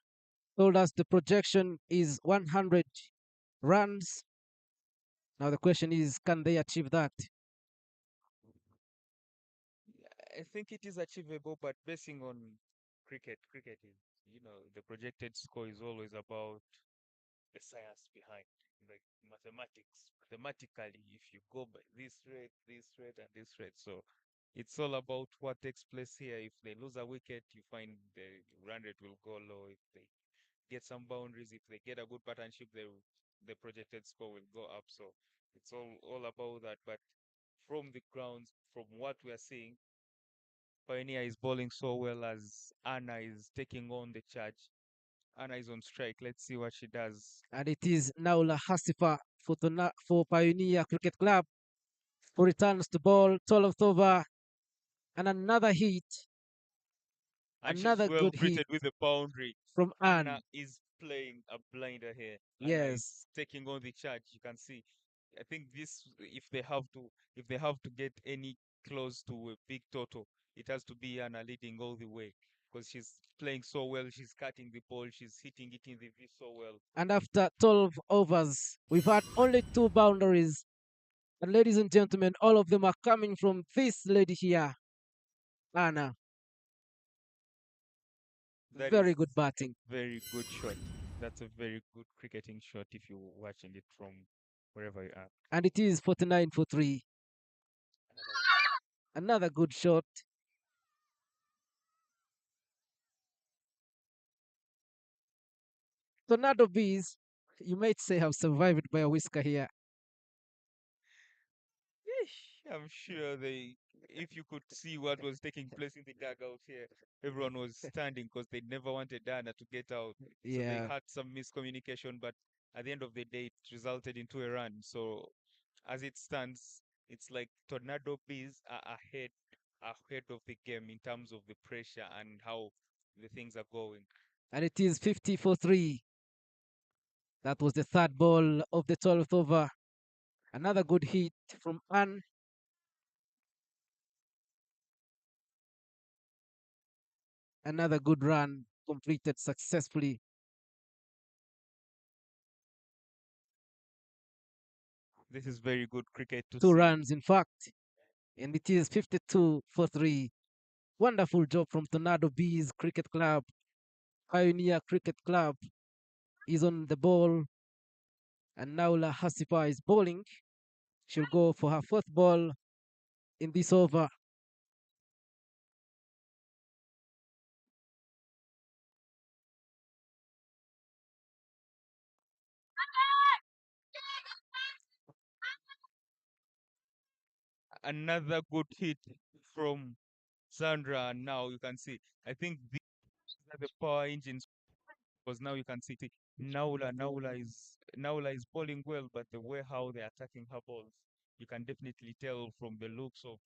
told us the projection is 100 runs. Now the question is, can they achieve that? I think it is achievable, but basing on cricket is, the projected score is always about the science behind, like mathematics. Mathematically, if you go by this rate, and this rate, so it's all about what takes place here. If they lose a wicket, you find the run rate will go low. If they get some boundaries, if they get a good partnership, the projected score will go up. So it's all about that. But from the grounds, from what we are seeing, Pioneer is bowling so well as Anna is taking on the charge. Anna is on strike. Let's see what she does. And it is Naula Hasifa for, for Pioneer Cricket Club, who returns the ball, 12th over, and another hit, And she's another well good hit greeted with a boundary. from Anna Anne. is playing a blinder here. Anna Yes, is taking on the charge. You can see. I think this, if they have to get any close to a big total, it has to be Anna leading all the way because she's playing so well. She's cutting the ball. She's hitting it in the V so well. and after 12 overs, we've had only two boundaries. And ladies and gentlemen, all of them are coming from this lady here. Anna, That is very good batting. very good shot. That's a very good cricketing shot if you're watching it from wherever you are. And it is 49 for 3. Another one. Another good shot. Tornado Bees, you might say, have survived by a whisker here. Yeesh, I'm sure if you could see what was taking place in the dugout here, everyone was standing because they never wanted Dana to get out. So they Yeah, had some miscommunication, but at the end of the day, it resulted into a run. So as it stands, it's like Tornado Bees are ahead of the game in terms of the pressure and how the things are going. and it is 50 for 3. That was the third ball of the 12th over. Another good hit from Ann. Another good run completed successfully. This is very good cricket to Two see. runs, in fact, and it is 52 for 3. Wonderful job from Tornado Bees Cricket Club. Pioneer Cricket Club is on the ball, and Naula Hasipa is bowling. She'll go for her fourth ball in this over. Another good hit from Sandra. And now you can see, I think these are the power engines because now you can see Naula is bowling well, but the way how they're attacking her balls, you can definitely tell from the looks of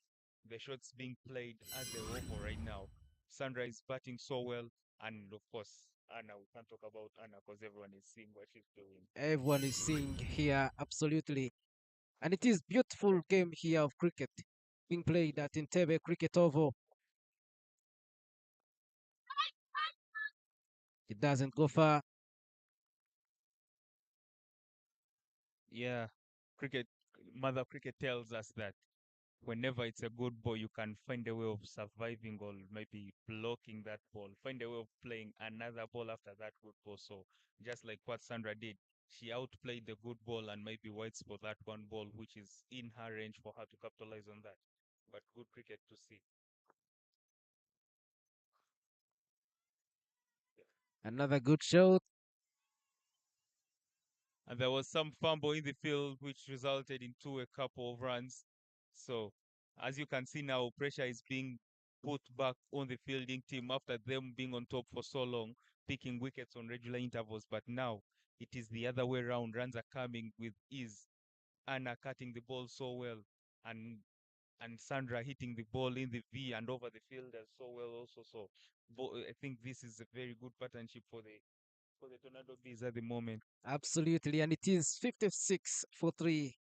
the shots being played at the over right now. Sandra is batting so well, and of course, Anna, we can't talk about Anna because everyone is seeing what she's doing. Everyone is seeing here, absolutely. And it is beautiful game here of cricket being played at Entebbe Cricket Oval. It doesn't go far. Yeah, cricket, mother cricket tells us that whenever it's a good ball, you can find a way of surviving or maybe blocking that ball, find a way of playing another ball after that good ball. So just like what Sandra did, she outplayed the good ball and maybe waits for that one ball, which is in her range for her to capitalize on that. But good cricket to see. Another good shot. And there was some fumble in the field, which resulted into a couple of runs. So, as you can see now, pressure is being put back on the fielding team after them being on top for so long, picking wickets on regular intervals. But now it is the other way around. Runs are coming with ease. Anna cutting the ball so well, and and Sandra hitting the ball in the V and over the fielders so well also. So, I think this is a very good partnership for the Tornado Bees at the moment. Absolutely. And it is 56 for 3.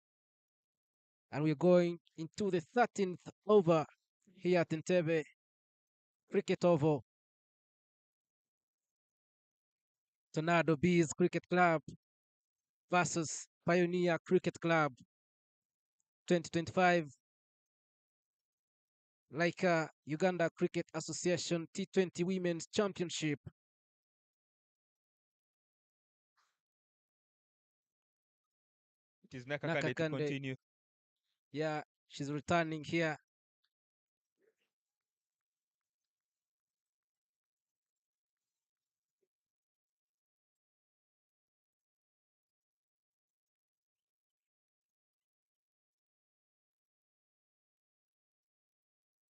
And we're going into the 13th over here at Entebbe Cricket Oval. Tornado Bees Cricket Club versus Pioneer Cricket Club 2025. Lyca Uganda Cricket Association T20 Women's Championship. It is Nakakande to Nakakande, continue. yeah, she's returning here.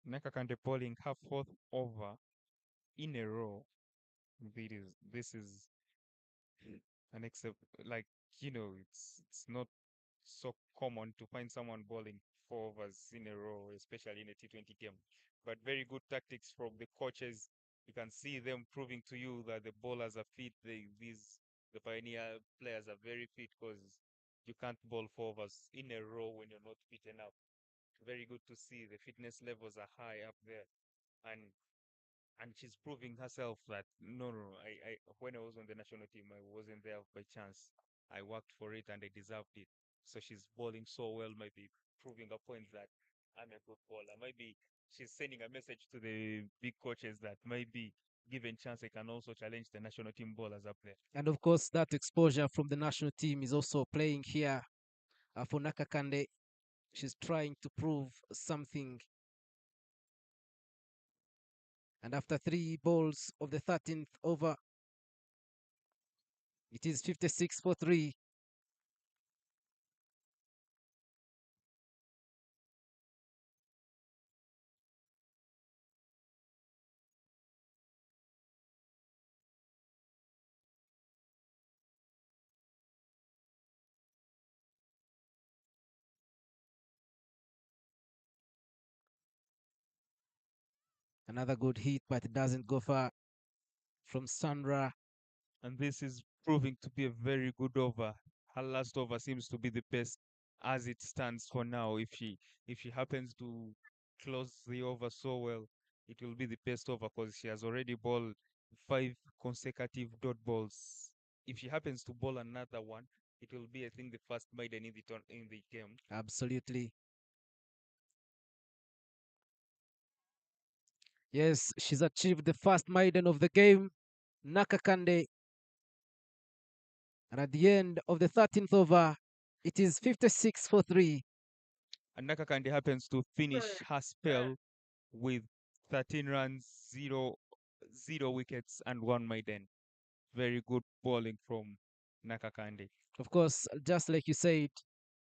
Nakakande bowling her fourth over in a row. This is an except like it's not so common to find someone bowling four overs in a row, especially in a T20 game. But very good tactics from the coaches. You can see them proving to you that the bowlers are fit. The pioneer players are very fit because you can't bowl four overs in a row when you're not fit enough. Very good to see the fitness levels are high up there, and she's proving herself that no, I when I was on the national team, I wasn't there by chance. I worked for it and I deserved it. So she's bowling so well, maybe proving a point that I'm a good bowler. Maybe she's sending a message to the big coaches that maybe given chance they can also challenge the national team bowlers up there. And of course, that exposure from the national team is also playing here for Nakakande. She's trying to prove something. And after 3 balls of the 13th over, it is 56 for 3. Another good hit, but it doesn't go far from Sandra. And this is proving to be a very good over. Her last over seems to be the best as it stands for now. If she happens to close the over so well, it will be the best over because she has already bowled 5 consecutive dot balls. If she happens to bowl another one, it will be, I think, the first maiden in the game. Absolutely. Yes, she's achieved the first maiden of the game, Nakakande. And at the end of the 13th over, it is 56 for 3. And Nakakandi happens to finish her spell with 13 runs, zero wickets, and one maiden. Very good bowling from Nakakandi. Of course, just like you said,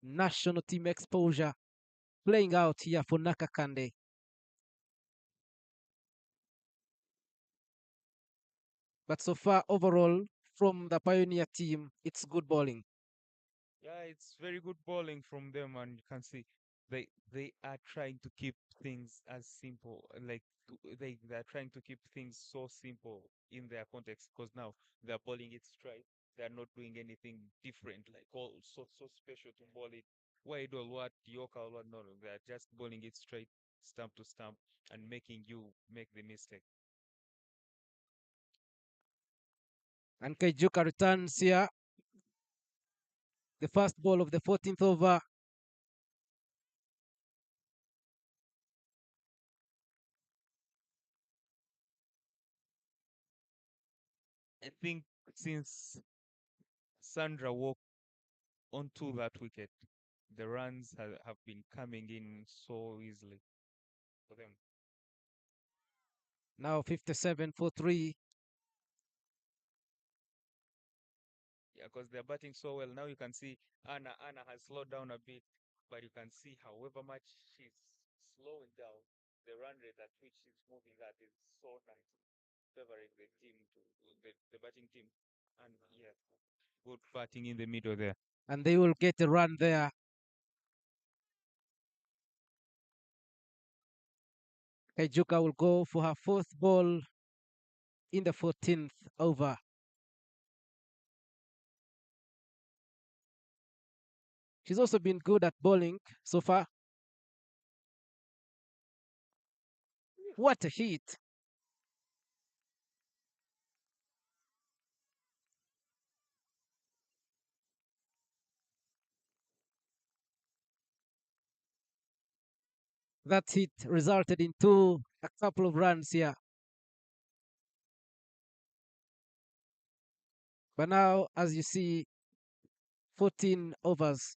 national team exposure playing out here for Nakakande. But so far, overall, from the Pioneer team, it's good bowling. Yeah, it's very good bowling from them, and you can see they are trying to keep things as simple, like they're trying to keep things so simple in their context because now they're bowling it straight. They're not doing anything different, like all so special to bowl it wide or what Yorker or what. No, they're just bowling it straight, stump to stump, and making you make the mistake. And Kaijuka returns here. The first ball of the 14th over. I think since Sandra walked onto that wicket, the runs have been coming in so easily for them. Now 57 for 3. Yeah, because they're batting so well. Now you can see Anna has slowed down a bit, but you can see however much she's slowing down, the run rate at which she's moving at is so nice, favoring the team to the batting team. And yeah, good batting in the middle there. And they will get a run there. Kaijuka will go for her fourth ball in the 14th over. She's also been good at bowling so far. What a hit! That hit resulted into a couple of runs here. But now, as you see, 14 overs.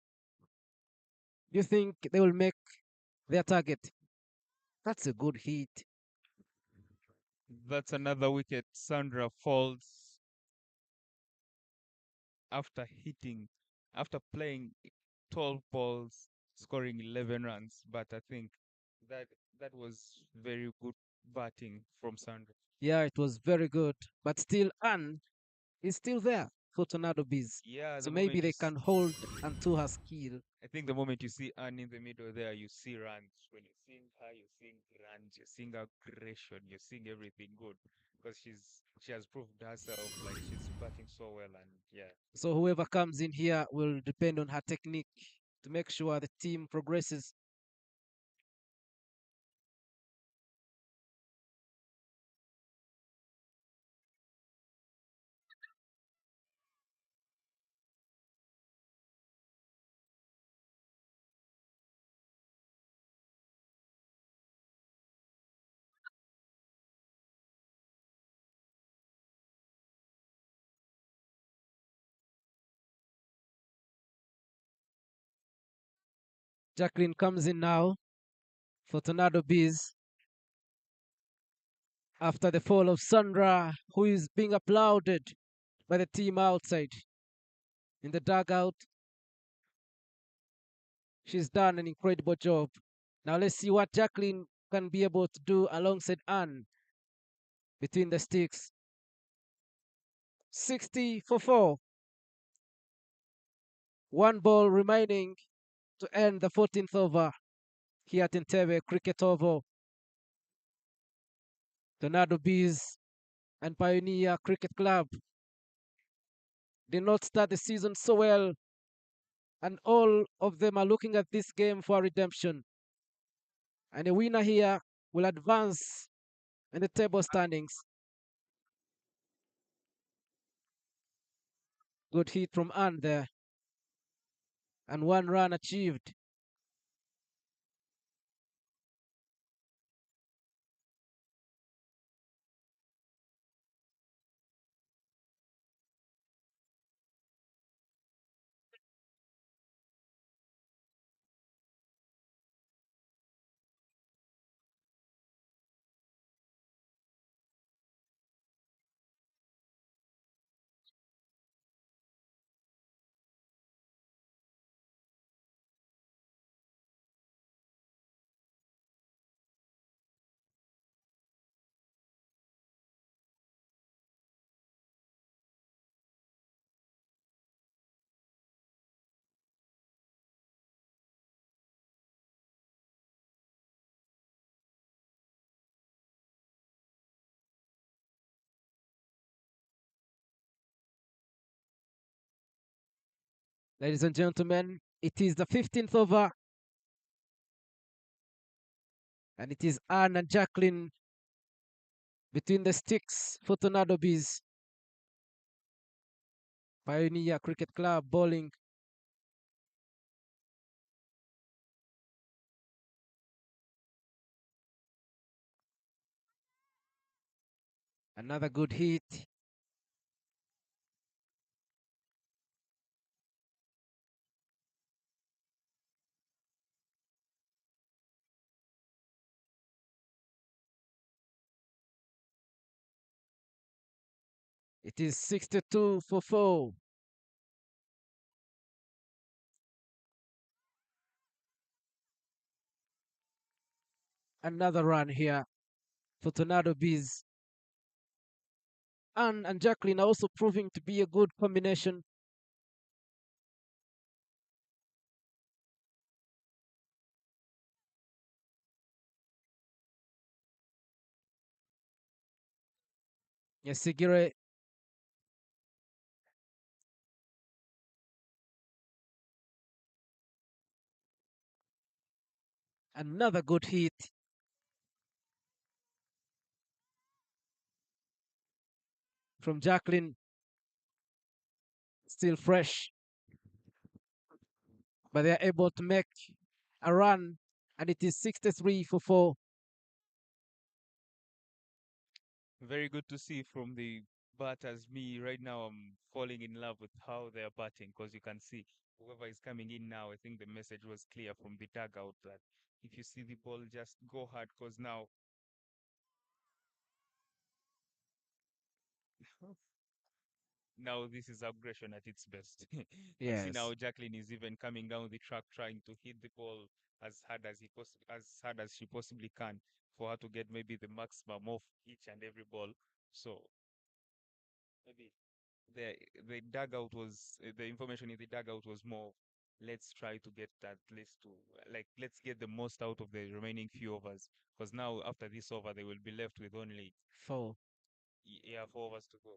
Do you think they will make their target? That's a good hit. That's another wicket. Sandra falls after hitting, after playing 12 balls, scoring 11 runs. But I think that that was very good batting from Sandra. Yeah, it was very good. But still, Anne is still there for Tornado Bees. Yeah, So maybe they can hold onto her skill. I think the moment you see Anne in the middle there, you see runs. When you're seeing her, you're seeing runs, you're seeing aggression, you're seeing everything good because she has proved herself like she's batting so well, and yeah. So whoever comes in here will depend on her technique to make sure the team progresses. Jacqueline comes in now for Tornado Bees after the fall of Sandra, who is being applauded by the team outside in the dugout. She's done an incredible job. Now let's see what Jacqueline can be able to do alongside Anne between the sticks. 60 for 4. One ball remaining to end the 14th over here at Entebbe Cricket Oval. Tornado Bees and Pioneer Cricket Club did not start the season so well, and all of them are looking at this game for redemption. And the winner here will advance in the table standings. Good hit from Anne there, and one run achieved. Ladies and gentlemen, it is the 15th over, and it is Anne and Jacqueline between the sticks for Tornado Bees. Pioneer Cricket Club bowling. Another good hit. It is 62 for 4. Another run here for Tornado Bees. Anne and Jacqueline are also proving to be a good combination. Yasigire, another good hit from Jacqueline. Still fresh, but they are able to make a run, and it is 63 for 4. Very good to see from the batters. Me right now, I'm falling in love with how they are batting because you can see whoever is coming in now. I think the message was clear from the dugout that if you see the ball, just go hard because now this is aggression at its best. You can see Yes, now Jacqueline is even coming down the track trying to hit the ball as hard as she possibly can for her to get maybe the maximum of each and every ball. So maybe the the information in the dugout was more let's try to get at least to like let's get the most out of the remaining few overs because now after this over they will be left with only 4. yeah 4 overs to go.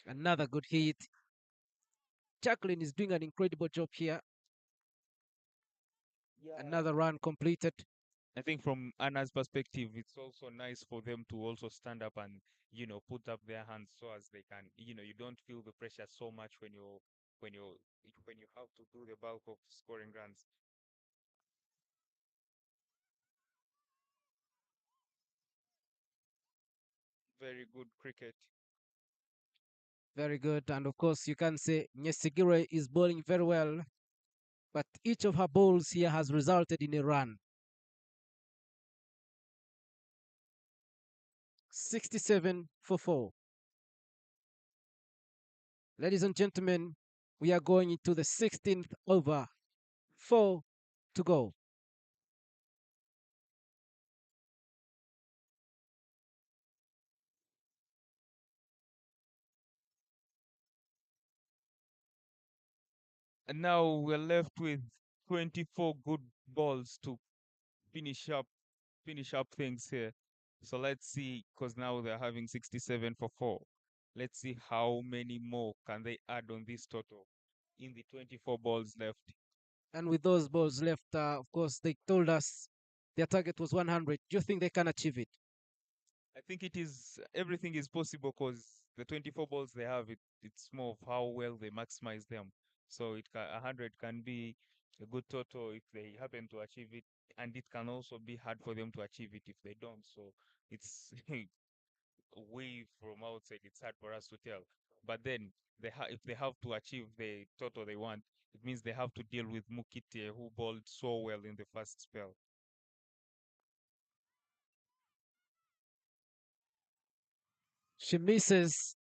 Another good hit. Jacqueline is doing an incredible job here. Yeah, Another run completed. I think from Anna's perspective, it's also nice for them to also stand up and, put up their hands so as they can, you don't feel the pressure so much when you when you have to do the bulk of scoring runs. Very good cricket. Very good. And of course, you can say Nyesigire is bowling very well. but each of her balls here has resulted in a run. 67 for 4. Ladies and gentlemen, we are going into the 16th over. 4 to go. And now we're left with 24 good balls to finish up finish up things here. So let's see, because now they're having 67 for 4. Let's see how many more can they add on this total in the 24 balls left. And with those balls left, of course, they told us their target was 100. Do you think they can achieve it? I think it is everything is possible because the 24 balls they have, it's more of how well they maximize them. So 100 can be a good total if they happen to achieve it, and it can also be hard for them to achieve it if they don't. So it's we from outside, it's hard for us to tell. But then if they have to achieve the total they want, it means they have to deal with Mukite, who bowled so well in the first spell. She misses,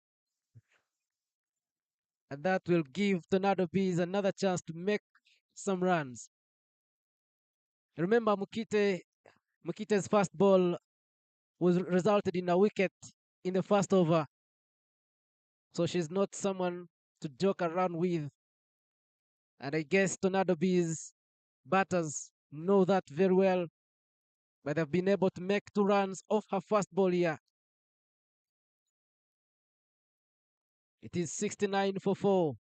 and that will give Tornado Bees another chance to make some runs. Remember, Mukite's first ball was resulted in a wicket in the first over, so she's not someone to joke around with. And I guess Tornado Bees batters know that very well, but they've been able to make 2 runs off her first ball here. It is 69 for 4.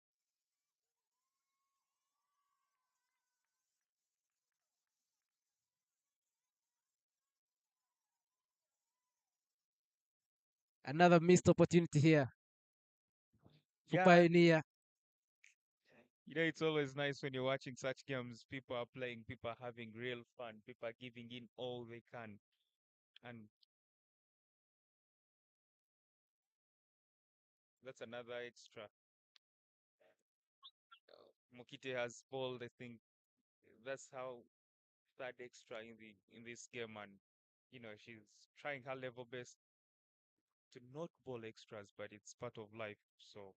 Another missed opportunity here for Yeah, Pioneer. it's always nice when you're watching such games. People are playing, people are having real fun, people are giving in all they can. And that's another extra. Mukite has bowled, I think that's how third extra in this game, and she's trying her level best to not bowl extras, but it's part of life. So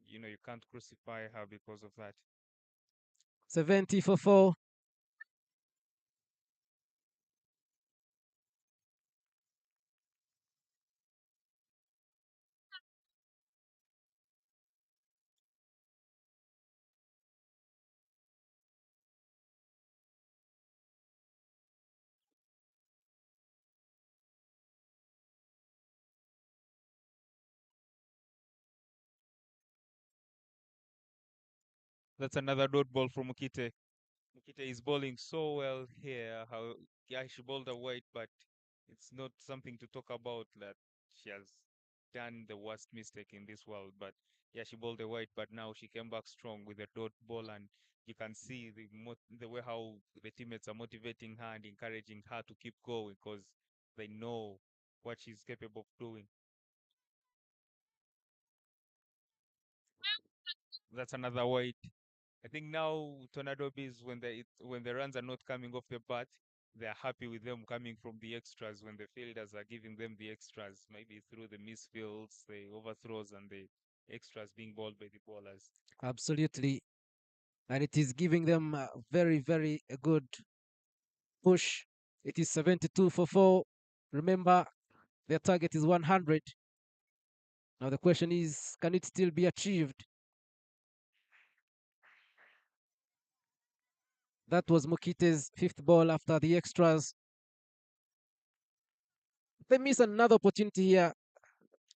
you can't crucify her because of that. 70 for 4. That's another dot ball from Mukite. Mukite is bowling so well here. How Yeah, she bowled a white, but it's not something to talk about that she has done the worst mistake in this world. But yeah, she bowled a white, but now she came back strong with a dot ball, and you can see the way how the teammates are motivating her and encouraging her to keep going because they know what she's capable of doing. That's another white. I think now Tornado Bees, when the runs are not coming off the bat, they're happy with them coming from the extras when the fielders are giving them the extras, maybe through the misfields, the overthrows, and the extras being bowled by the bowlers. Absolutely. And it is giving them a very, very a good push. It is 72 for 4. Remember, their target is 100. Now the question is, can it still be achieved? That was Mokite's fifth ball after the extras. They miss another opportunity here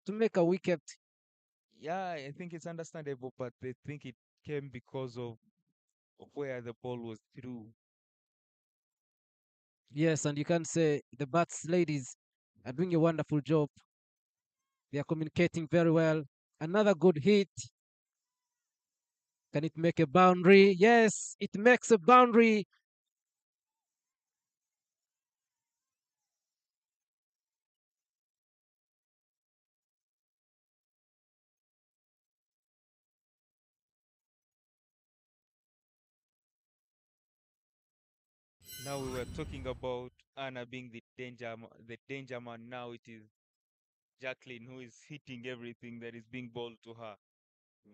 to make a wicket. Yeah, I think it's understandable, but they think it came because of where the ball was through. Yes, and you can say the bats ladies are doing a wonderful job. They are communicating very well. Another good hit. Can it make a boundary? Yes, it makes a boundary. Now we were talking about Anna being the danger man. Now it is Jacqueline who is hitting everything that is being bowled to her.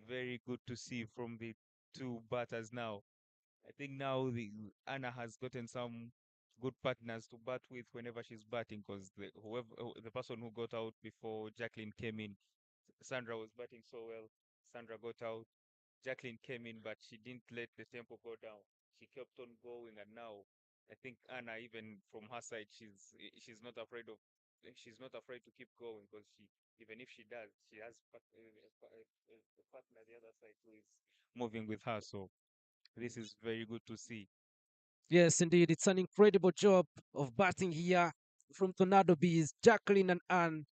Very good to see from the two batters now. I think now the Anna has gotten some good partners to bat with whenever she's batting, because the person who got out before Jacqueline came in, Sandra was batting so well. Sandra got out. Jacqueline came in, but she didn't let the tempo go down. She kept on going, and now I think Anna, even from her side, she's not afraid of she's not afraid to keep going, because she, even if she does, she has a partner the other side who is moving with her. So this is very good to see. Yes, indeed. It's an incredible job of batting here from Tornado Bees. Jacqueline and Anne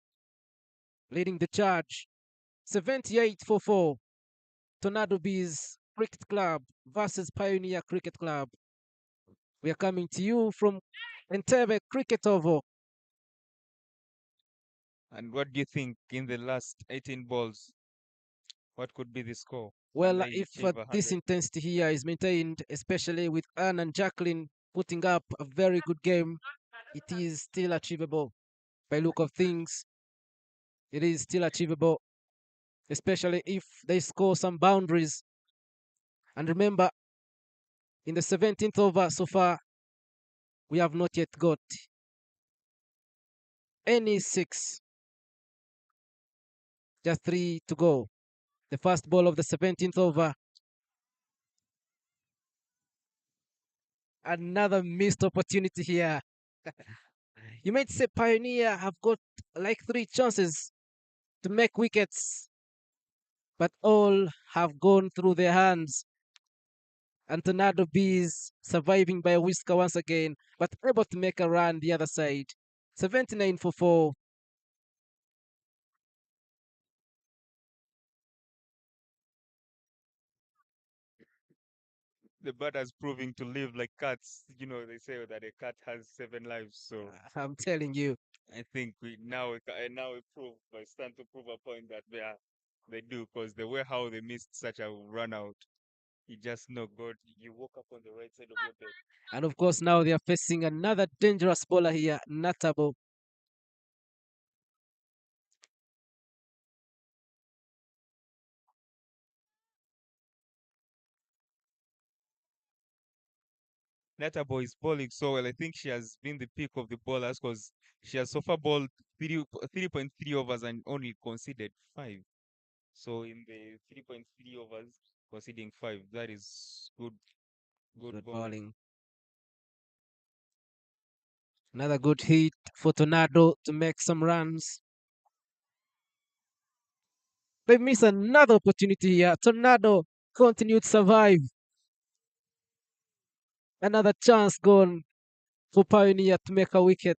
leading the charge. 78 for 4. Tornado Bees Cricket Club versus Pioneer Cricket Club. We are coming to you from Entebbe Cricket Oval. And what do you think in the last 18 balls? What could be the score? Can Well, they if achieve this 100? intensity here is maintained, especially with Anne and Jacqueline putting up a very good game, it is still achievable. By look of things, it is still achievable, especially if they score some boundaries. And remember, in the 17th over so far, we have not yet got any six, just three to go. The first ball of the 17th over, another missed opportunity here. You might say Pioneer have got like three chances to make wickets, but all have gone through their hands. And Tornado Bees surviving by a whisker once again, but able to make a run the other side. 79 for 4. The batters proving to live like cats. You know, they say that a cat has 7 lives. So I'm telling you. I think now we prove, I stand to prove a point that they do, because the way how they missed such a run out, you just know, God, you woke up on the right side of your bed. And of course, now they are facing another dangerous bowler here, Natabo. Netta Boy is bowling so well. I think she has been the pick of the bowlers, because she has so far bowled 3.3 overs and only conceded five. So in the 3.3 overs, conceding five, that is good Good bowling. bowling. Another good hit for Tornado to make some runs. They miss another opportunity here. Tornado continued to survive. Another chance gone for Pioneer to make a wicket.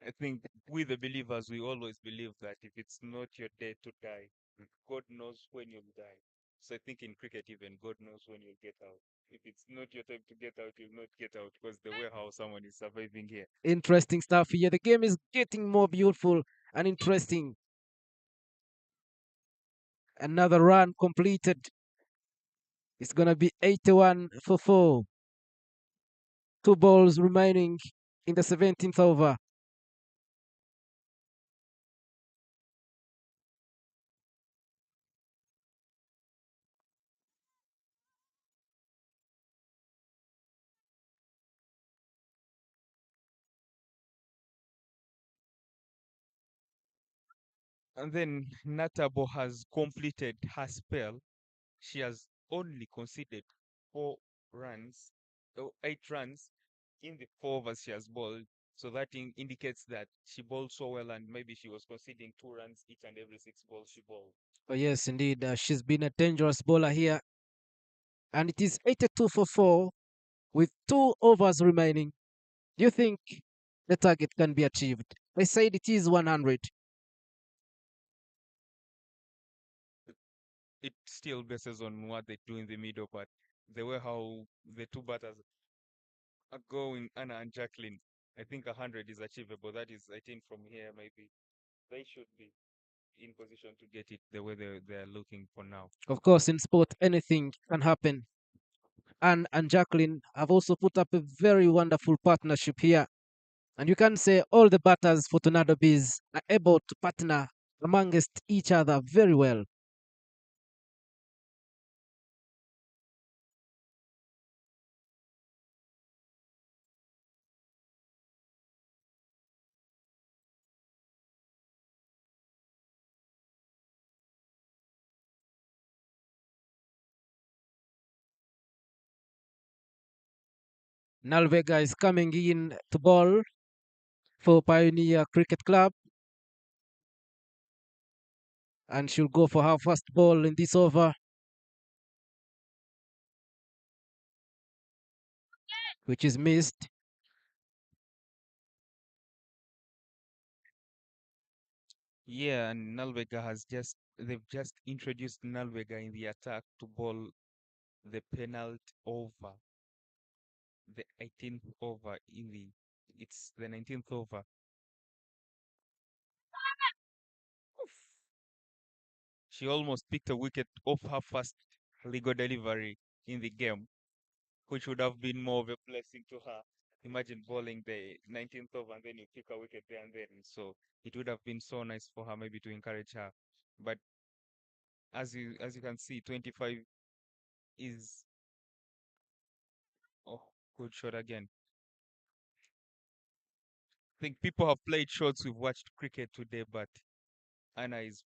I think we the believers, we always believe that if it's not your day to die, God knows when you'll die. So I think in cricket even, God knows when you'll get out. If it's not your time to get out, you'll not get out, because the way how someone is surviving here. Interesting stuff here. The game is getting more beautiful and interesting. Another run completed. It's going to be 81 for 4. Two balls remaining in the 17th over. And then Natabo has completed her spell. She has only conceded 4 runs, 8 runs in the 4 overs she has bowled. So that indicates that she bowled so well, and maybe she was conceding 2 runs each and every 6 balls she bowled. Oh, yes, indeed. She's been a dangerous bowler here. And it is 82 for 4 with 2 overs remaining. Do you think the target can be achieved? They said it is 100. It still bases on what they do in the middle, but the way how the two batters are going, Anna and Jacqueline, I think 100 is achievable. That is, I think from here, maybe they should be in position to get it the way they're looking for now. Of course, in sport, anything can happen. Anne and Jacqueline have also put up a very wonderful partnership here. And you can say all the batters for Tornado Bees are able to partner amongst each other very well. Nalvega is coming in to ball for Pioneer Cricket Club, and she'll go for her first ball in this over, which is missed. Yeah, and they've just introduced Nalvega in the attack to bowl the penalty over, the 18th over it's the 19th over. She almost picked a wicket off her first legal delivery in the game, which would have been more of a blessing to her. Imagine bowling the 19th over and then you pick a wicket there and then. So it would have been so nice for her maybe to encourage her. But as you can see, 25 is oh good shot again. I think people have played shots who've watched cricket today, but Anna is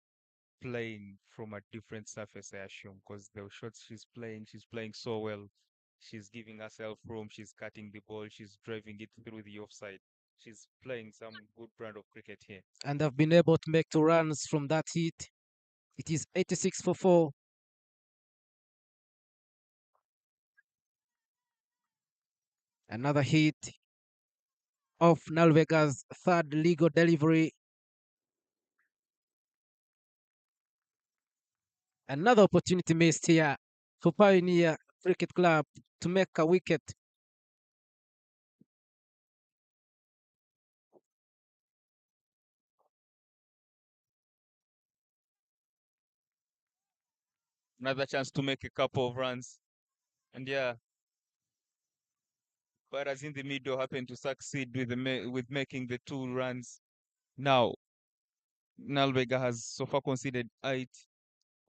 playing from a different surface, I assume, because the shots she's playing so well. She's giving herself room, she's cutting the ball, she's driving it through the offside. She's playing some good brand of cricket here. And have been able to make 2 runs from that hit. It is 86 for 4. Another hit of Nalvega's third legal delivery. Another opportunity missed here for Pioneer Cricket Club to make a wicket. Another chance to make a couple of runs. And yeah, whereas in the middle happened to succeed with making the 2 runs. Now, Nalbega has so far conceded 8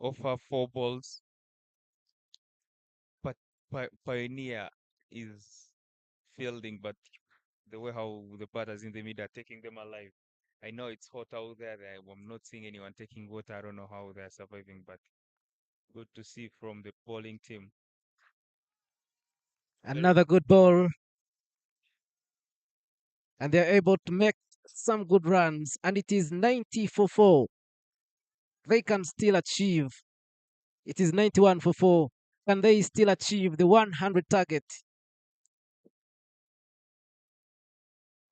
of her 4 balls, but Pioneer is fielding, but the way how the batters in the middle are taking them alive. I know it's hot out there. I'm not seeing anyone taking water. I don't know how they're surviving, but good to see from the bowling team. Very Another good ball, and they're able to make some good runs, and it is 90 for 4. They can still achieve. It is 91 for 4. Can they still achieve the 100 target?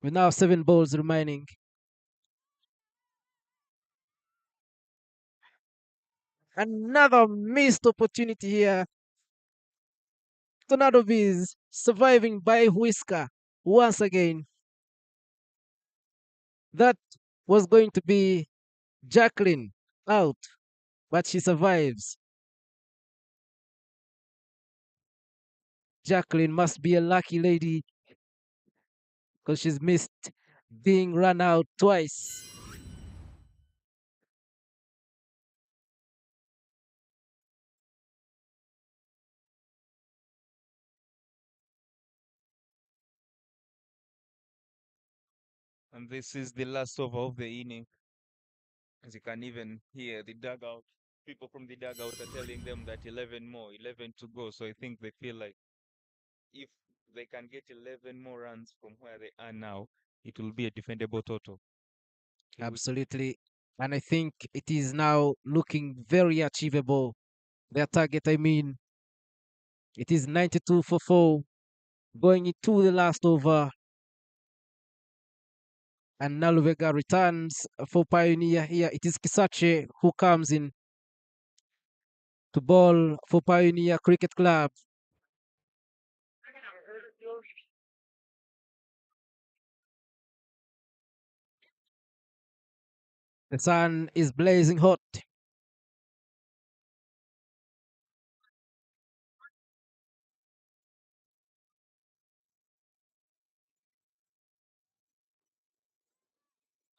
With now 7 balls remaining. Another missed opportunity here. Tornado Bees surviving by whisker once again. That was going to be Jacqueline out, but she survives. Jacqueline must be a lucky lady because she's missed being run out twice. And this is the last over of the inning. As you can even hear the dugout, people from the dugout are telling them that 11 more, 11 to go. So I think they feel like if they can get 11 more runs from where they are now, it will be a defendable total. Okay, Absolutely. And I think it is now looking very achievable. Their target, I mean, it is 92 for 4 going into the last over. And Naluvega returns for Pioneer here. It is Kisache who comes in to ball for Pioneer Cricket Club. The sun is blazing hot.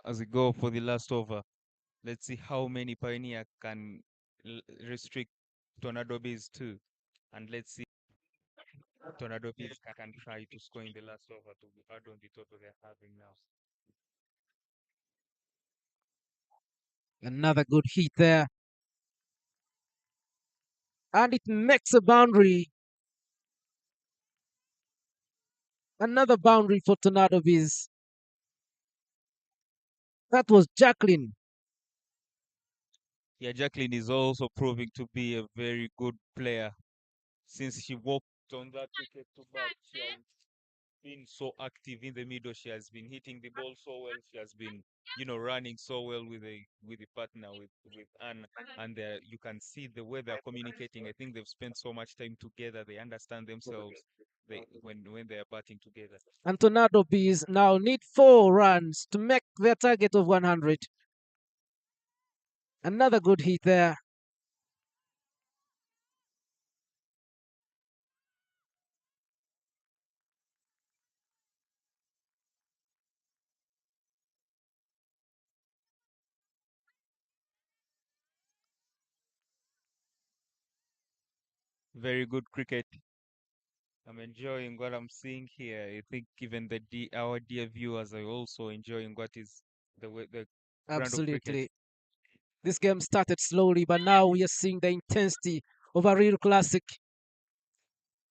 as we go for the last over. Let's see how many Pioneer can restrict Tornado Bees to. And let's see Tornado Bees can try to score in the last over to add on the total they're having now. Another good hit there. And it makes a boundary. Another boundary for Tornado Bees. That was Jacqueline. Yeah, Jacqueline is also proving to be a very good player since she walked on that wicket to bat. She has been so active in the middle. She has been hitting the ball so well. She has been, running so well with the partner with Anne. And you can see the way they're communicating. I think they've spent so much time together. They understand themselves. When they are batting together. And Tornado Bees now need 4 runs to make their target of 100. Another good hit there. Very good cricket. I'm enjoying what I'm seeing here. I think even our dear viewers are also enjoying what is the brand of cricket. Absolutely. This game started slowly, but now we are seeing the intensity of a real classic.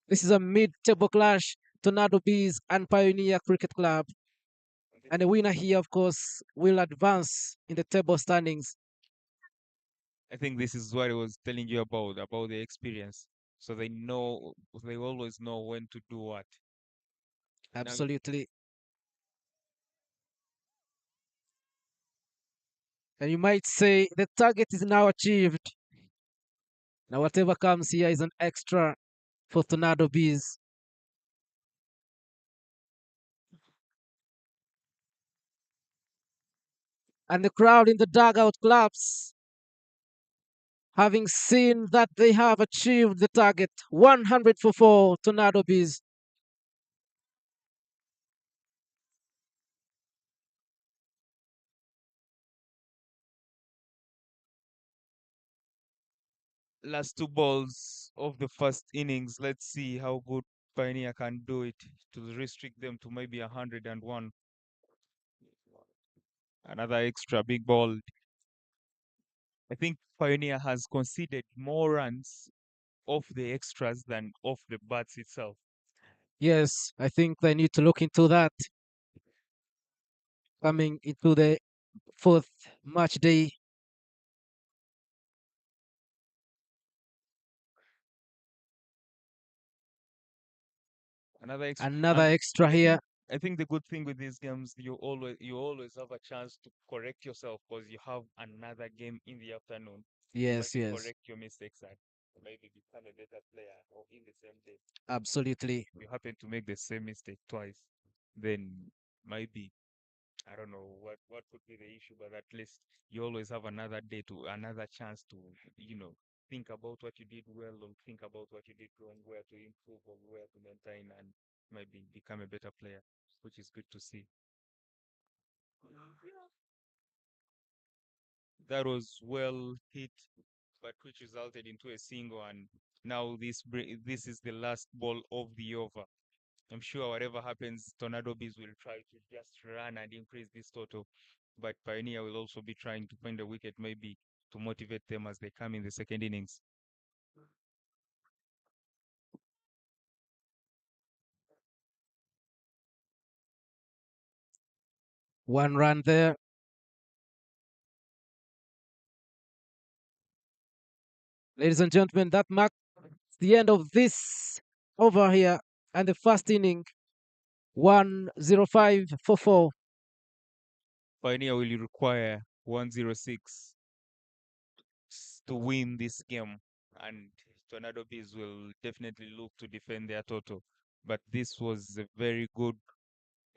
This is a mid-table clash, Tornado Bees and Pioneer Cricket Club. And the winner here, of course, will advance in the table standings. I think this is what I was telling you about the experience. So they always know when to do what. Now, Absolutely. And you might say the target is now achieved. Now, whatever comes here is an extra for Tornado Bees. And the crowd in the dugout claps, having seen that they have achieved the target 100 for 4 Tornado Bees. last two balls of the first innings. Let's see how good Pioneer can do it to restrict them to maybe 101. Another extra big ball. I think Pioneer has conceded more runs off the extras than off the bats itself. Yes, I think they need to look into that coming into the fourth match day. Another extra, Another and extra I here. think I think the good thing with these games, you always have a chance to correct yourself because you have another game in the afternoon to Yes, maybe yes, correct your mistakes and maybe become a better player or in the same day. absolutely. If you happen to make the same mistake twice, then maybe I don't know what could be the issue, but at least you always have another chance to, think about what you did well or think about what you did wrong, where to improve or where to maintain and maybe become a better player, which is good to see. That was well hit, but which resulted into a single, and now this is the last ball of the over. I'm sure whatever happens, Tornado Bees will try to just run and increase this total. But Pioneer will also be trying to find a wicket maybe to motivate them as they come in the second innings. 1 run there. Ladies and gentlemen, that marks the end of this over here and the first inning. 105 for 4. Pioneer will require 106 to win this game, and Tornado Bees will definitely look to defend their total. But this was a very good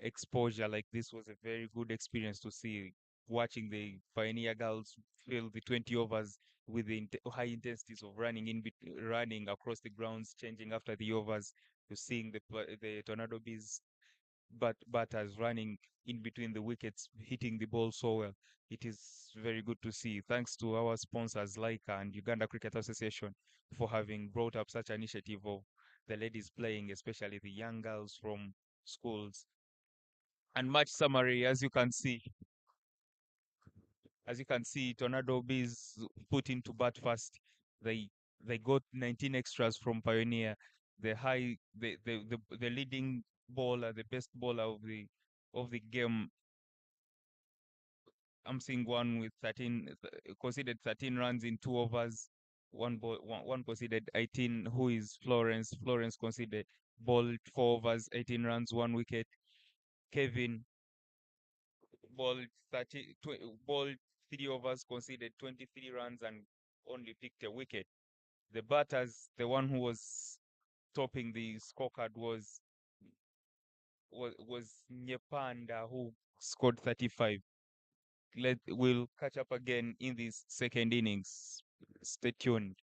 exposure. Like this was a very good experience to see watching the Pioneer girls fill the 20 overs with the high intensities of running across the grounds, changing after the overs, to seeing the Tornado Bees batters running in between the wickets, hitting the ball so well. It is very good to see. Thanks to our sponsors, Lyca and Uganda Cricket Association, for having brought up such initiative of the ladies playing, especially the young girls from schools. And match summary, as you can see, Tornado Bees put into bat first. They they got 19 extras from Pioneer. The leading bowler, the best bowler of the game. I'm seeing one with 13 conceded 13 runs in 2 overs. One conceded 18. Who is Florence? Florence conceded bowled 4 overs, 18 runs, 1 wicket. Kevin bowled 3 overs, conceded 23 runs, and only picked a wicket. The batters, the one who was topping the scorecard was Nyepanda, who scored 35. We'll catch up again in this second innings. Stay tuned.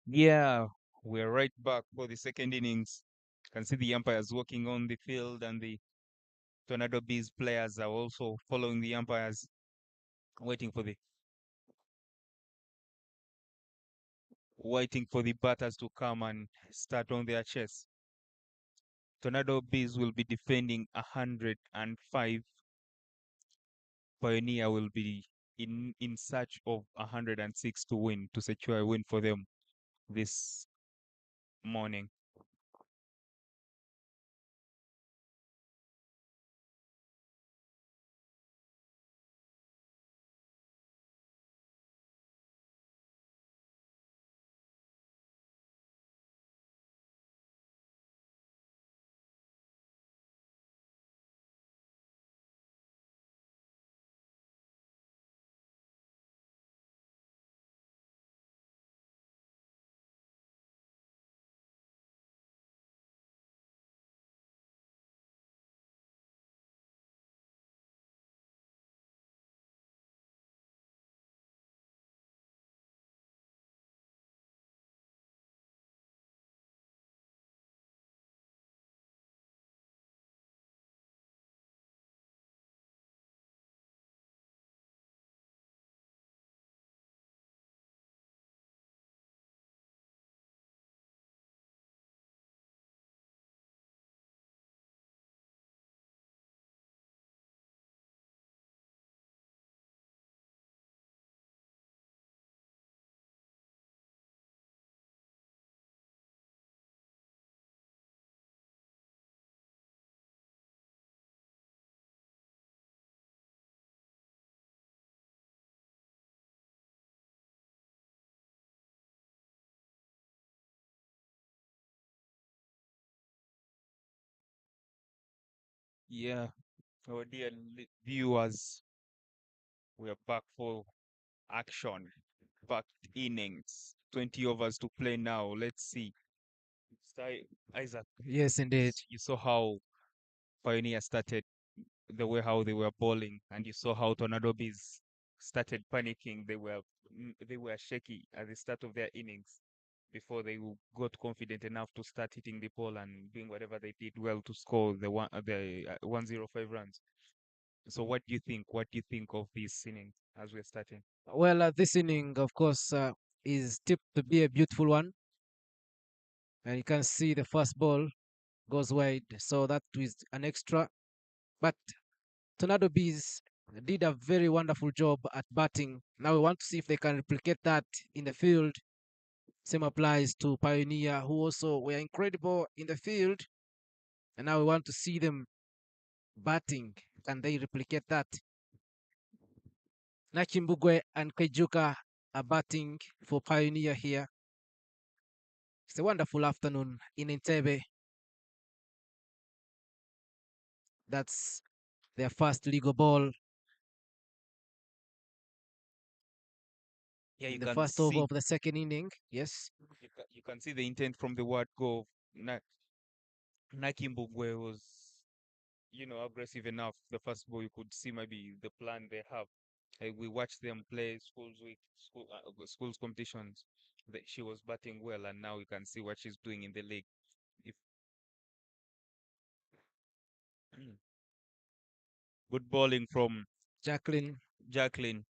Yeah, we're right back for the second innings. Can see the umpires walking on the field, and the Tornado Bees players are also following the umpires, waiting for the waiting for the batters to come and start on their chest. Tornado Bees will be defending 105. Pioneer will be in search of 106 to win, to secure a win for them this morning. Yeah, our dear viewers, we are back for action. Back innings. 20 overs to play now. Let's see. Isaac, Yes, indeed. you saw how Pioneer started, the way how they were bowling, and you saw how Tornado Bees started panicking. They were shaky at the start of their innings before got confident enough to start hitting the ball and doing whatever they did well to score the 105 runs. So what do you think? What do you think of this inning as we're starting? Well, this inning, of course, is tipped to be a beautiful one. And you can see the first ball goes wide. So that is an extra. But Tornado Bees did a very wonderful job at batting. Now we want to see if they can replicate that in the field. Same applies to Pioneer, who also were incredible in the field. And now we want to see them batting. Can they replicate that? Nachimbugwe and Kejuka are batting for Pioneer here. It's a wonderful afternoon in Entebbe. That's their first legal ball Yeah, in the first over of the second inning. Yes. you can see the intent from the word go. Na, Nakimbugwe was, aggressive enough. The first ball, you could see maybe the plan they have. We watched them play schools competitions. She was batting well, and now you can see what she's doing in the league. If good bowling from Jacqueline. Jacqueline,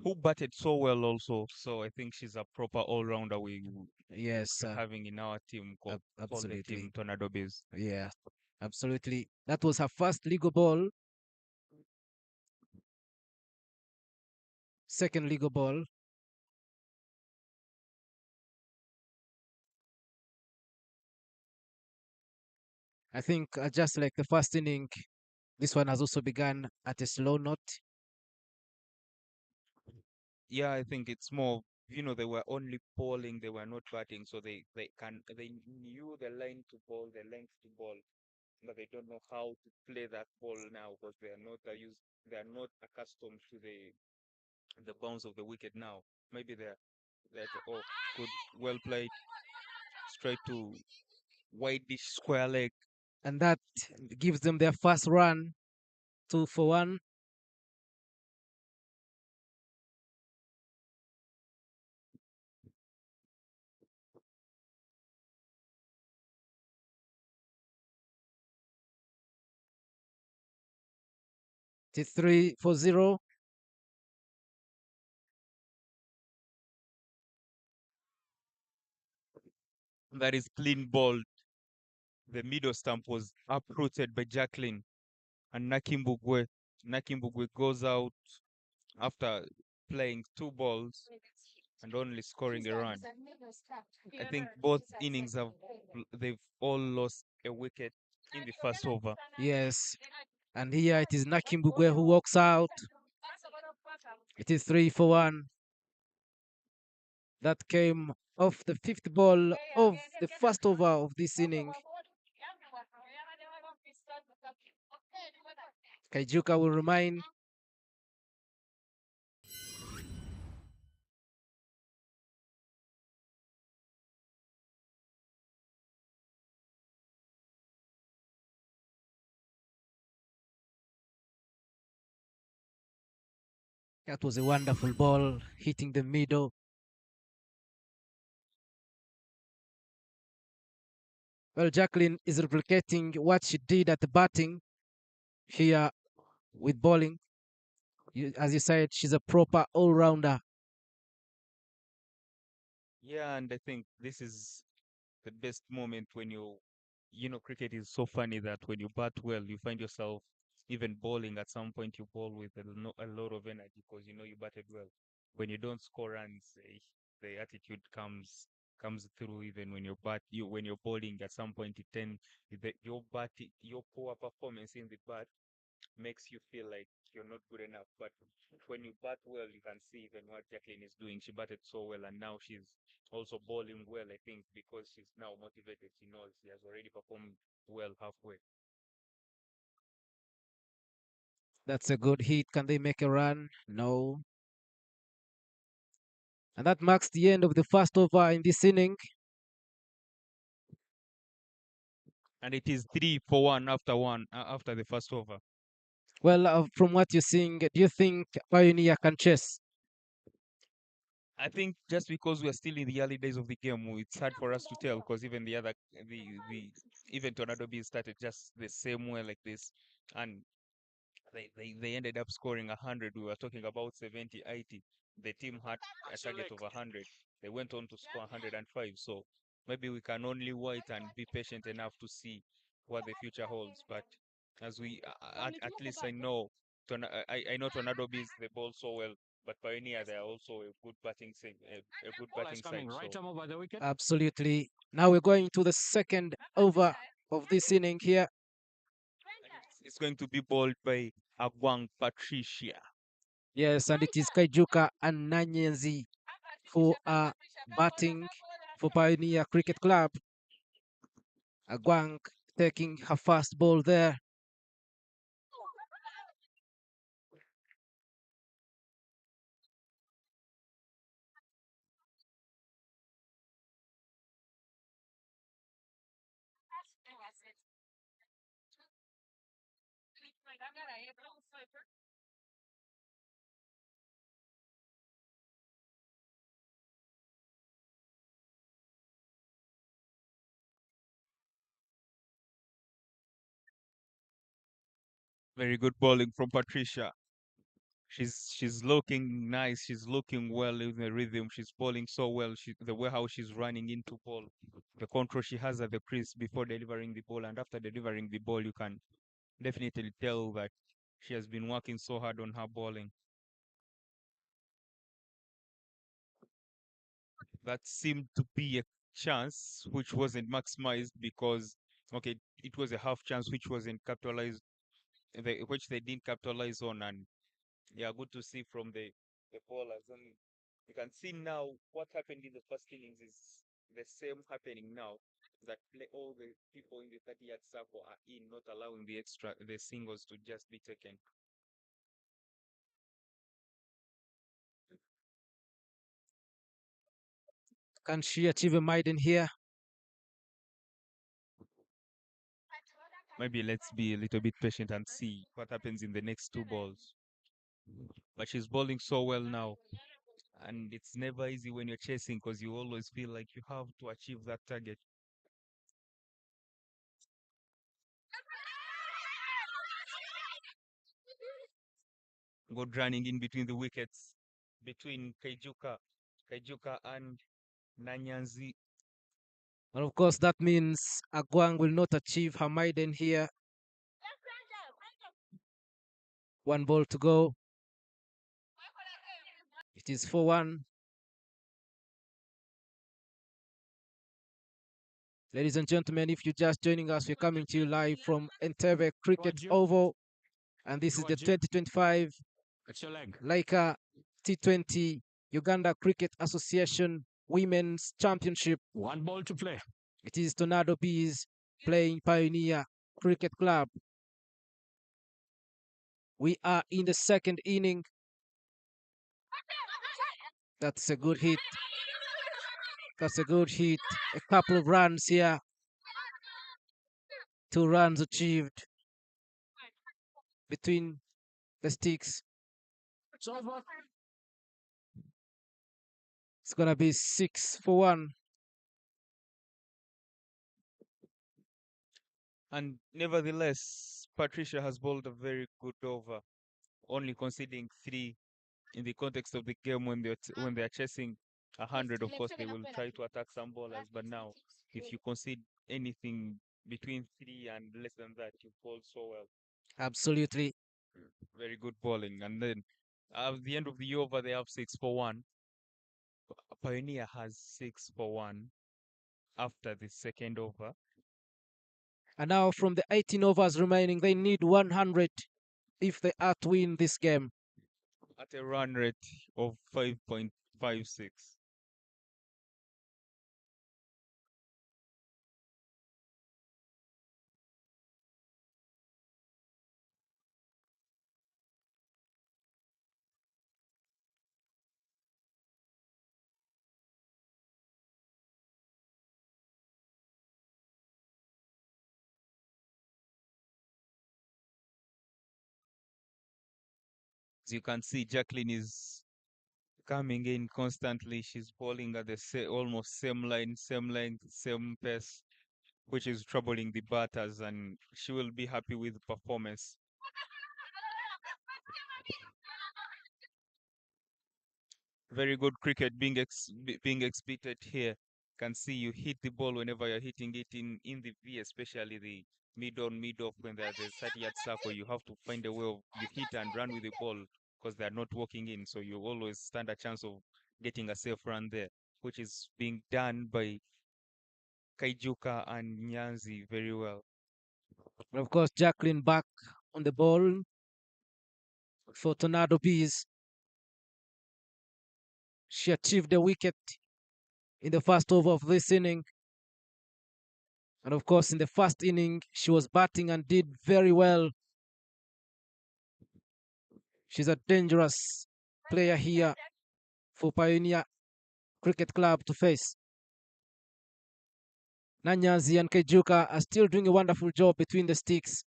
who batted so well also. So I think she's a proper all-rounder Yes, we're having in our team called the team absolutely. Tornado Bees. Yeah, absolutely. That was her first legal ball, second legal ball. I think just like the first inning, this one has also begun at a slow note. Yeah, I think it's more, they were only bowling, they were not batting, so they knew the line to bowl, the length to bowl, but they don't know how to play that ball now because they are not accustomed to the bounce of the wicket now. Maybe oh, good, well played, straight to wide dish square leg. And that gives them their first run, 2 for 1. It is 3-0. That is clean ball. The middle stump was uprooted by Jacqueline and Nakimbugwe. Nakimbugwe goes out after playing two balls and only scoring a run. I think both innings they've all lost a wicket in the first over. Yes. And here it is Nakimbugwe who walks out. It is 3-1. That came off the fifth ball of the first over of this inning. Kaijuka will remain. That was a wonderful ball hitting the middle. Well, Jacqueline is replicating what she did at the batting here with bowling. As you said, she's a proper all-rounder. Yeah, and I think this is the best moment when cricket is so funny that when you bat well, you find yourself even bowling at some point. You bowl with a lot of energy because you know you batted well. When you don't score runs, the attitude comes through. Even when when you're bowling, at some point it tend your poor performance in the bat makes you feel like you're not good enough. But when you bat well, you can see even what Jacqueline is doing. She batted so well, and now she's also bowling well. I think because she's now motivated, she knows she has already performed well halfway. That's a good hit. Can they make a run? No. And that marks the end of the first over in this inning. And it is 3-1 after the first over. Well, from what you're seeing, do you think Pioneer can chase? I think just because we're still in the early days of the game, it's hard for us to tell because even the even Tornado B started just the same way like this, and they ended up scoring 100. We were talking about 70, 80. The team had a target of 100. They went on to score 105. So maybe we can only wait and be patient enough to see what the future holds. But as at least I know, I know Tornado Bees the ball so well, but Pioneer they are also a good a good batting side. So Absolutely. Now we're going to the second over of this inning here. and it's going to be bowled by Agwang Patricia. Yes, and it is Kaijuka and Nanyenzi who are batting for Pioneer Cricket Club. Agwang taking her first ball there. Very good bowling from Patricia. She's looking nice. She's looking well in the rhythm. She's bowling so well. The way how she's running into ball, the control she has at the crease before delivering the ball, and after delivering the ball, you can definitely tell that she has been working so hard on her bowling. That seemed to be a chance which wasn't maximized because okay, it was a half chance which wasn't capitalized, which they didn't capitalize on, and yeah, good to see from the bowlers. And you can see now what happened in the first innings is the same happening now. That all the people in the 30-yard circle are in, not allowing the singles to just be taken. Can she achieve a maiden here? Maybe let's be a little bit patient and see what happens in the next two balls. But she's bowling so well now, and it's never easy when you're chasing because you always feel like you have to achieve that target. Good running in between the wickets between Kaijuka and Nanyanzi. And of course, that means Agwang will not achieve her maiden here. One ball to go. It is 4-1. Ladies and gentlemen, if you're just joining us, we're coming to you live from Entebbe Cricket Oval. And this is the 2025 Lyca T20 Uganda Cricket Association Women's Championship. One ball to play. It is Tornado Bees playing Pioneer Cricket Club. We are in the second inning. That's a good hit. That's a good hit. A couple of runs here. 2 runs achieved between the sticks. It's over. It's going to be 6-1. And nevertheless, Patricia has bowled a very good over, only conceding 3 in the context of the game when they're chasing 100. Of course, they will try to attack some bowlers, but now if you concede anything between 3 and less than that, you bowl so well. Absolutely. Very good bowling. And then at the end of the over, they have 6-1. Pioneer has 6-1 after the second over. And now from the 18 overs remaining, they need 100 if they are to win this game. At a run rate of 5.56. As you can see, Jacqueline is coming in constantly. She's bowling at the almost same line, same length, same pace, which is troubling the batters, and she will be happy with the performance. Very good cricket being exhibited here. Can see you hit the ball whenever you're hitting it in the V, especially the mid on, mid off when they're the 30-yard circle. You have to find a way of you hit and run with the ball because they're not walking in. So you always stand a chance of getting a safe run there, which is being done by Kaijuka and Nyanzi very well. And of course, Jacqueline back on the ball for Tornado Bees. She achieved a wicket in the first over of this inning. And of course, in the first inning, she was batting and did very well. She's a dangerous player here for Pioneer Cricket Club to face. Nanyazi and Kejuka are still doing a wonderful job between the sticks.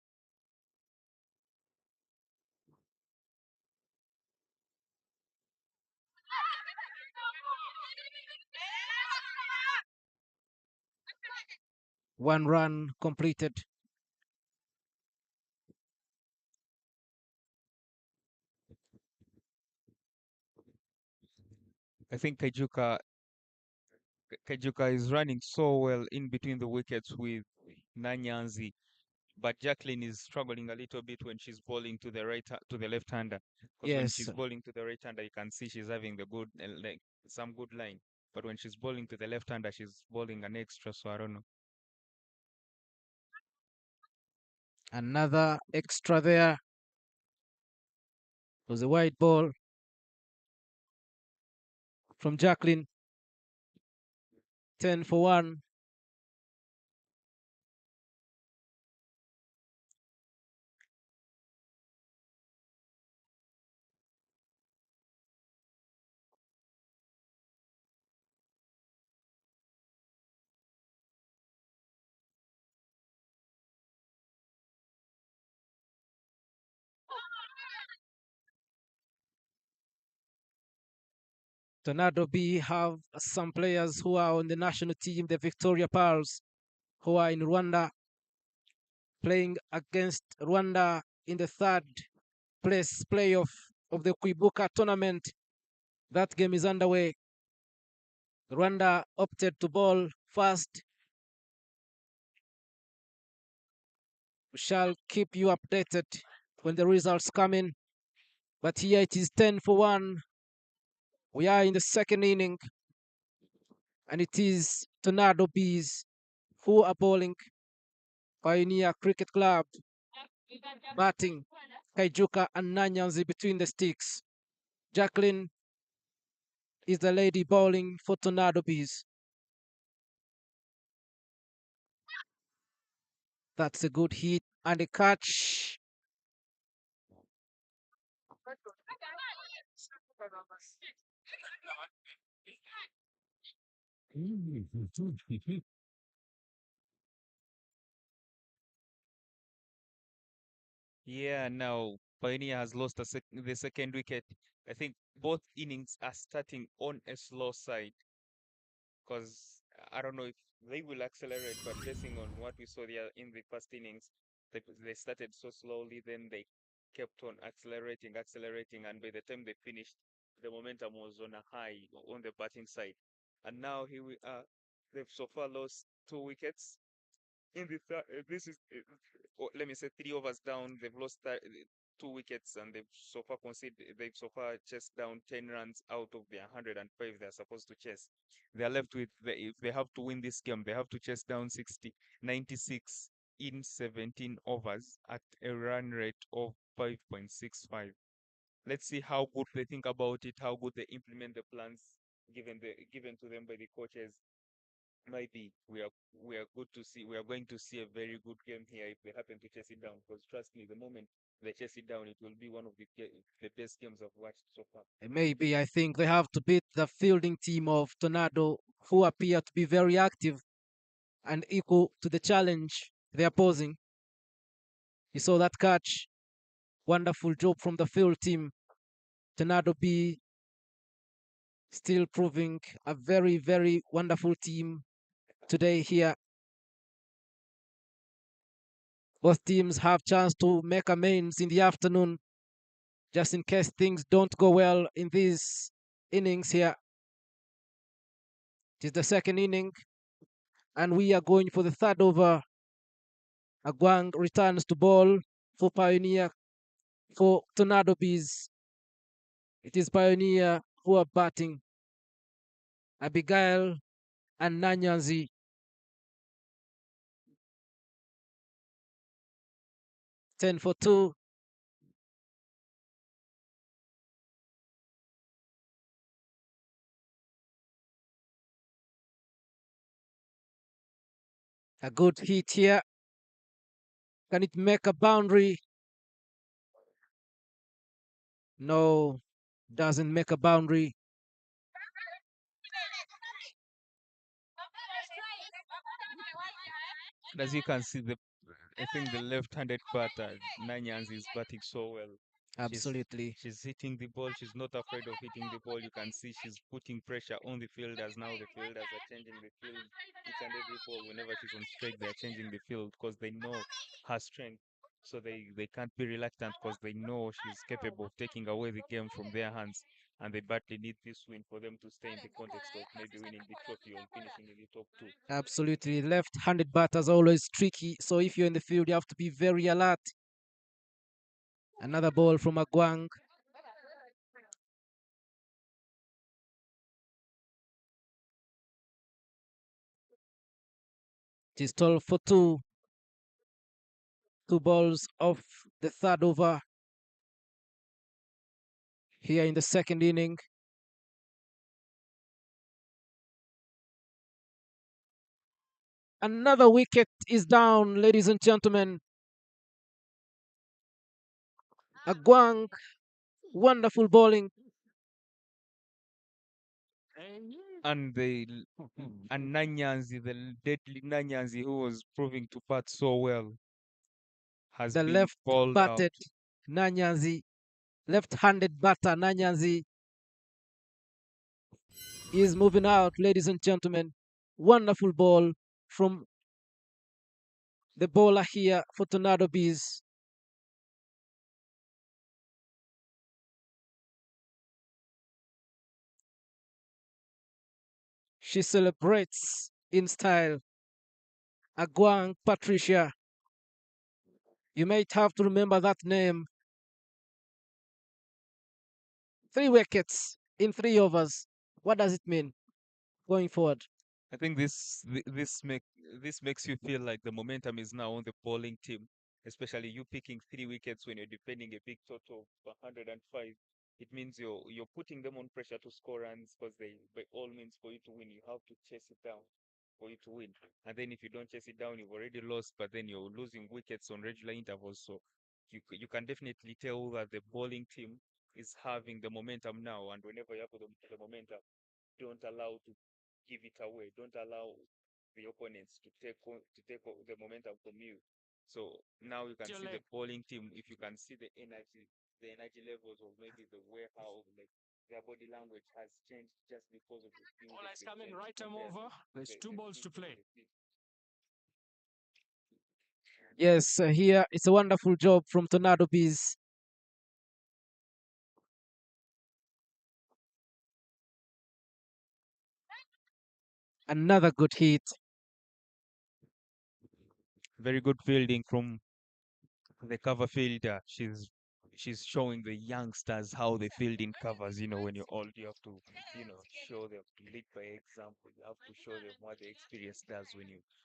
One run completed. I think Kajuka is running so well in between the wickets with Nanyanzi, but Jacqueline is struggling a little bit when she's bowling to the to the left-hander. Because when Yes, she's bowling to the right-hander, you can see she's having the good like some good line. But when she's bowling to the left-hander, she's bowling an extra. So I don't know. another extra there. It was a wide ball from Jacqueline. 10-1. Tornado B have some players who are on the national team, the Victoria Pearls, who are in Rwanda, playing against Rwanda in the third place playoff of the Kuibuka tournament. That game is underway. Rwanda opted to bowl first. We shall keep you updated when the results come in. But here it is 10 for 1. We are in the second inning, and it is Tornado Bees who are bowling. Pioneer Cricket Club batting. Kaijuka and Nanyanzi between the sticks. Jacqueline is the lady bowling for Tornado Bees. That's a good hit and a catch. Yeah, now Pioneer has lost the second wicket. I think both innings are starting on a slow side because I don't know if they will accelerate, but basing on what we saw there in the first innings, they started so slowly, then they kept on accelerating, and by the time they finished, the momentum was on a high on the batting side. And now here we are. They've so far lost 2 wickets in the this is let me say 3 overs down. They've lost 2 wickets, and they've so far chased down 10 runs out of their 105 they're supposed to chase. They're left with if they have to win this game, they have to chase down 96 in 17 overs at a run rate of 5.65. Let's see how good they think about it, how good they implement the plans given to them by the coaches. Maybe we are good to see. We are going to see a very good game here if they happen to chase it down. Because trust me, the moment they chase it down, it will be one of the best games I've watched so far. Maybe I think they have to beat the fielding team of Tornado, who appear to be very active and equal to the challenge they are posing. You saw that catch. Wonderful job from the field team. Tornado B still proving a very, very wonderful team today here. Both teams have chance to make amends in the afternoon, just in case things don't go well in these innings here. It is the second inning, and we are going for the third over. Agwang returns to ball for Pioneer for Tornado Bees. It is Pioneer who are batting. Abigail and Nanyanzi. 10 for 2. A good hit here. Can it make a boundary? No, doesn't make a boundary. And as you can see, I think the left-handed batter Nanyans is batting so well. She's Absolutely. she's hitting the ball. She's not afraid of hitting the ball. You can see she's putting pressure on the fielders. Now the fielders are changing the field each and every ball. Whenever she's on strike, they're changing the field because they know her strength. So they can't be reluctant because they know she's capable of taking away the game from their hands. And they badly need this win for them to stay in the context of maybe winning the trophy or finishing in the top two. Absolutely. Left-handed batters always tricky. So if you're in the field, you have to be very alert. Another ball from Agwang. It is 12 for 2. 2 balls off the third over here in the second inning. Another wicket is down, ladies and gentlemen. Agwang, wonderful bowling. And Nanyanzi, deadly Nanyanzi, who was proving to bat so well, has The been left bowled out. batted Nanyanzi, left-handed batter Nanyanzi is moving out, ladies and gentlemen. Wonderful ball from the bowler here for Tornado Bees. She celebrates in style. Aguang Patricia. You might have to remember that name. 3 wickets in 3 overs. What does it mean going forward? I think this makes you feel like the momentum is now on the bowling team, especially you picking 3 wickets when you're defending a big total of 105. It means you're putting them on pressure to score runs because they by all means for you to win you have to chase it down for you to win. And then if you don't chase it down, you've already lost, but then you're losing wickets on regular intervals. So you can definitely tell that the bowling team is having the momentum now, and whenever you have the momentum, don't allow to give it away. Don't allow the opponents to the momentum from you. So now you can Your see the leg. bowling team. If you can see the energy levels, or maybe the way how like their body language has changed just because of the things Ball that is they've coming, learned right arm compared to over. There's two the balls to things that play. they did. Yes, here it's a wonderful job from Tornado Bees. Another good hit. Very good fielding from the cover fielder. She's showing the youngsters how they field in covers. You know, when you're old, you have to, show them to lead by example. You have to show them what the experience does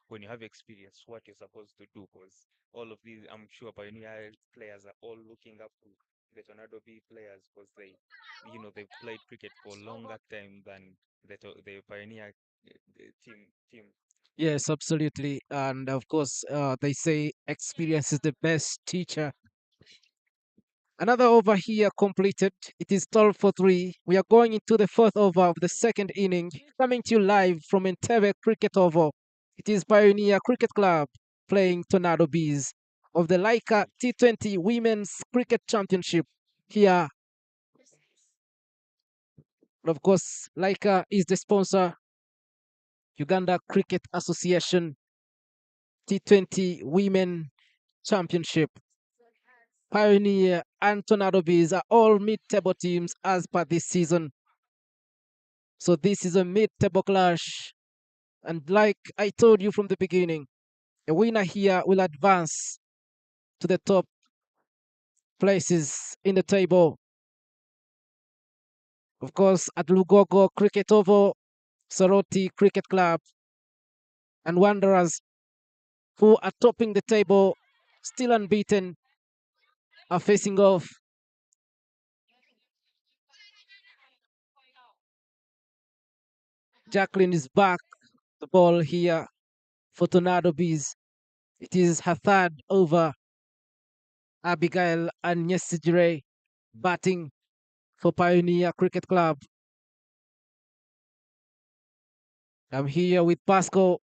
when you have experience, what you're supposed to do. Because all of these, I'm sure, Pioneer players are all looking up to the Tornado B players because they've played cricket for a It's over. longer time than the Pioneer team. Yes, absolutely. And of course, they say experience is the best teacher. Another over here completed. It is 12 for 3. We are going into the fourth over of the second inning, coming to you live from Entebbe Cricket Oval. It is Pioneer Cricket Club playing Tornado Bees of the Lyca T20 Women's Cricket Championship here. But of course, Lyca is the sponsor, Uganda Cricket Association T20 Women Championship. Pioneer and Tornado Bees are all mid-table teams as per this season. So this is a mid-table clash. And like I told you from the beginning, a winner here will advance to the top places in the table. Of course, at Lugogo Cricket Oval, Soroti Cricket Club, and Wanderers, who are topping the table, still unbeaten, are facing off. Jacqueline is back. The ball here for Tornado Bees. It is her third over. Abigail and Yesigire batting for Pioneer Cricket Club. I'm here with Pascal.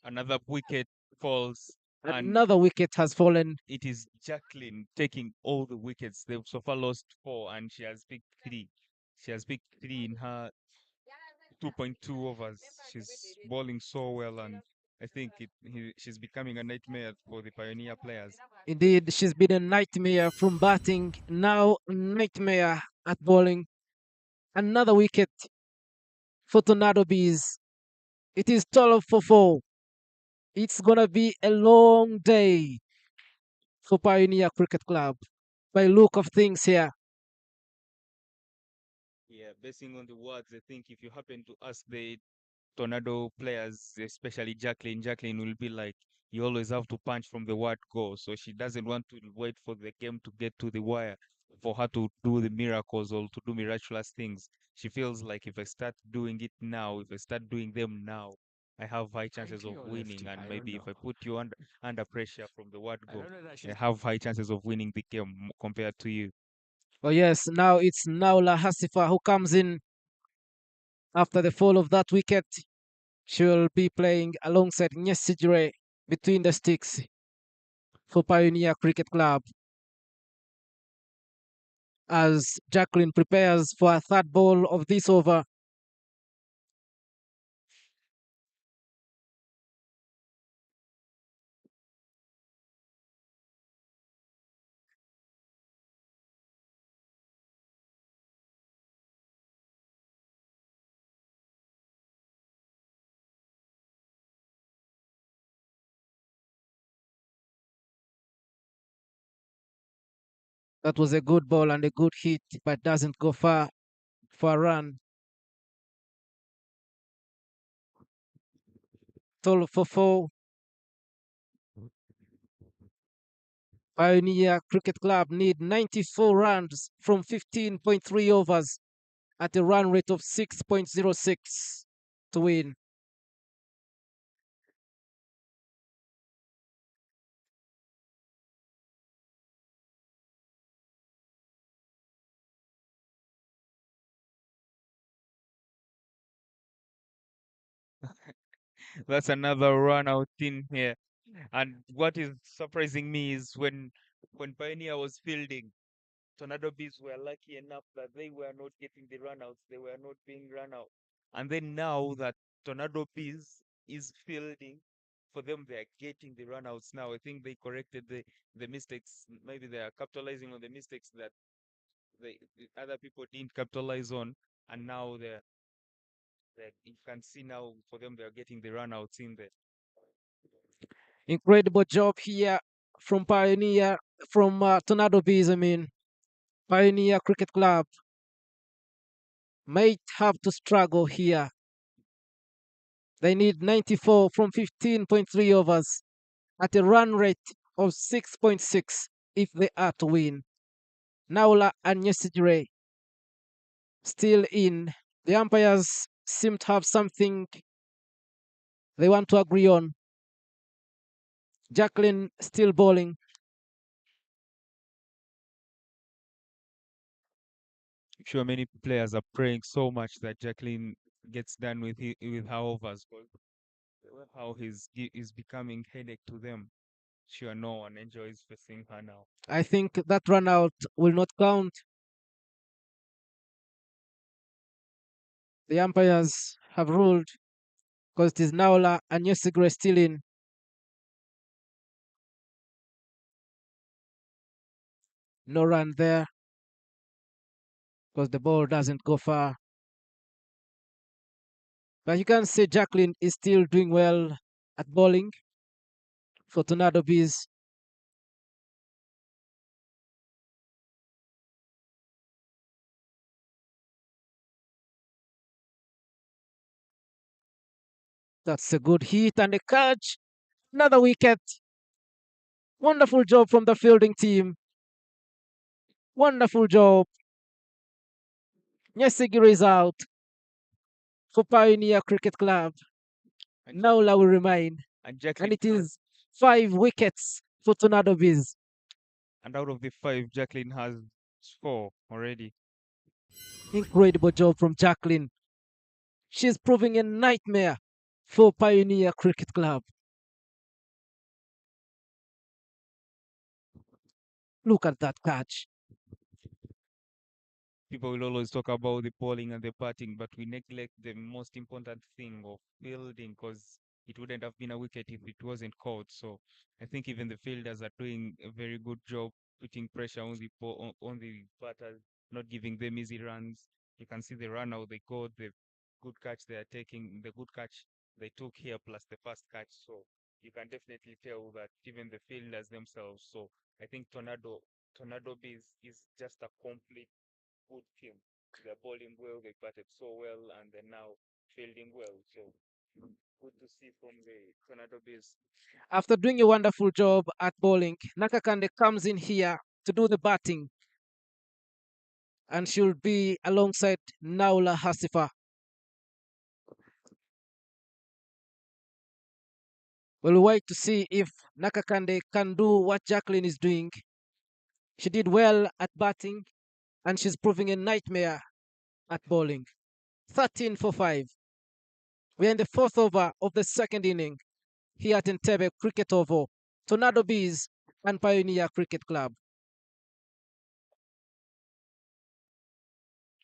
Another wicket falls, and Another wicket has fallen. it is Jacqueline taking all the wickets. They've so far lost 4, and she has picked 3. She has picked 3 in her 2.2 overs. She's bowling so well, and I think she's becoming a nightmare for the Pioneer players. Indeed, she's been a nightmare from batting, now a nightmare at bowling. Another wicket for Tornado Bees. It is 12 for 4. It's going to be a long day for Pioneer Cricket Club by look of things here. Yeah, basing on the words, I think if you happen to ask the Tornado players, especially Jacqueline will be like, you always have to punch from the word go. So she doesn't want to wait for the game to get to the wire for her to do the miracles or to do miraculous things. She feels like if I start doing it now, if I start doing them now, I have high chances Righty of or winning. lefty? And I don't maybe if know. I put you under pressure from the word I go, don't know that I she's. have high chances of winning the game compared to you. Oh, yes, now it's Naula Hasifa who comes in after the fall of that wicket. She will be playing alongside Nyesigire between the sticks for Pioneer Cricket Club as Jacqueline prepares for a third ball of this over. That was a good ball and a good hit, but doesn't go far for a run. 12 for 4. Pioneer Cricket Club need 94 runs from 15.3 overs at a run rate of 6.06 to win. That's another run out in here. And what is surprising me is when Pioneer was fielding, Tornado Bees were lucky enough that they were not getting the runouts. They were not being run out. And then now that Tornado Bees is fielding, for them they are getting the runouts now. I think they corrected the mistakes. Maybe they are capitalizing on the mistakes that the other people didn't capitalize on, and now you can see now for them they are getting the runouts in there. Incredible job here from Pioneer, from Tornado Bees, I mean. Pioneer Cricket Club might have to struggle here. They need 94 from 15.3 overs at a run rate of 6.6 if they are to win. Naula and Yesigre still in. The umpires seem to have something they want to agree on. Jacqueline still bowling. I'm sure many players are praying so much that Jacqueline gets done with her overs, 'cause how is becoming headache to them. Sure, no one enjoys facing her now. I think that run out will not count. The umpires have ruled because it is Naula and Yesigre still in. No run there because the ball doesn't go far. But you can say Jacqueline is still doing well at bowling for Tornado Bees. That's a good hit and a catch. Another wicket. Wonderful job from the fielding team. Wonderful job. Nyesigiri is out for Pioneer Cricket Club. And, Naula will remain. and And Jacqueline it is 5 wickets for Tornado Bees. and out of the five, Jacqueline has four already. Incredible job from Jacqueline. She's proving a nightmare for Pioneer Cricket Club. Look at that catch. People will always talk about the bowling and the batting, but we neglect the most important thing of fielding, because it wouldn't have been a wicket if it wasn't caught. So I think even the fielders are doing a very good job putting pressure on on the batters, not giving them easy runs. You can see the run out they got, the good catch they are taking, the good catch they took here, plus the fast catch. So you can definitely tell that even the fielders themselves. So I think Tornado Bees is just a complete good team. They're bowling well, they batted so well, and they're now fielding well. So good to see from the Tornado Bees. After doing a wonderful job at bowling, Nakakande comes in here to do the batting, and she'll be alongside Naula Hasifa. We'll wait to see if Nakakande can do what Jacqueline is doing. She did well at batting, and she's proving a nightmare at bowling. 13 for 5. We're in the fourth over of the second inning here at Entebbe Cricket Oval. Tornado Bees and Pioneer Cricket Club.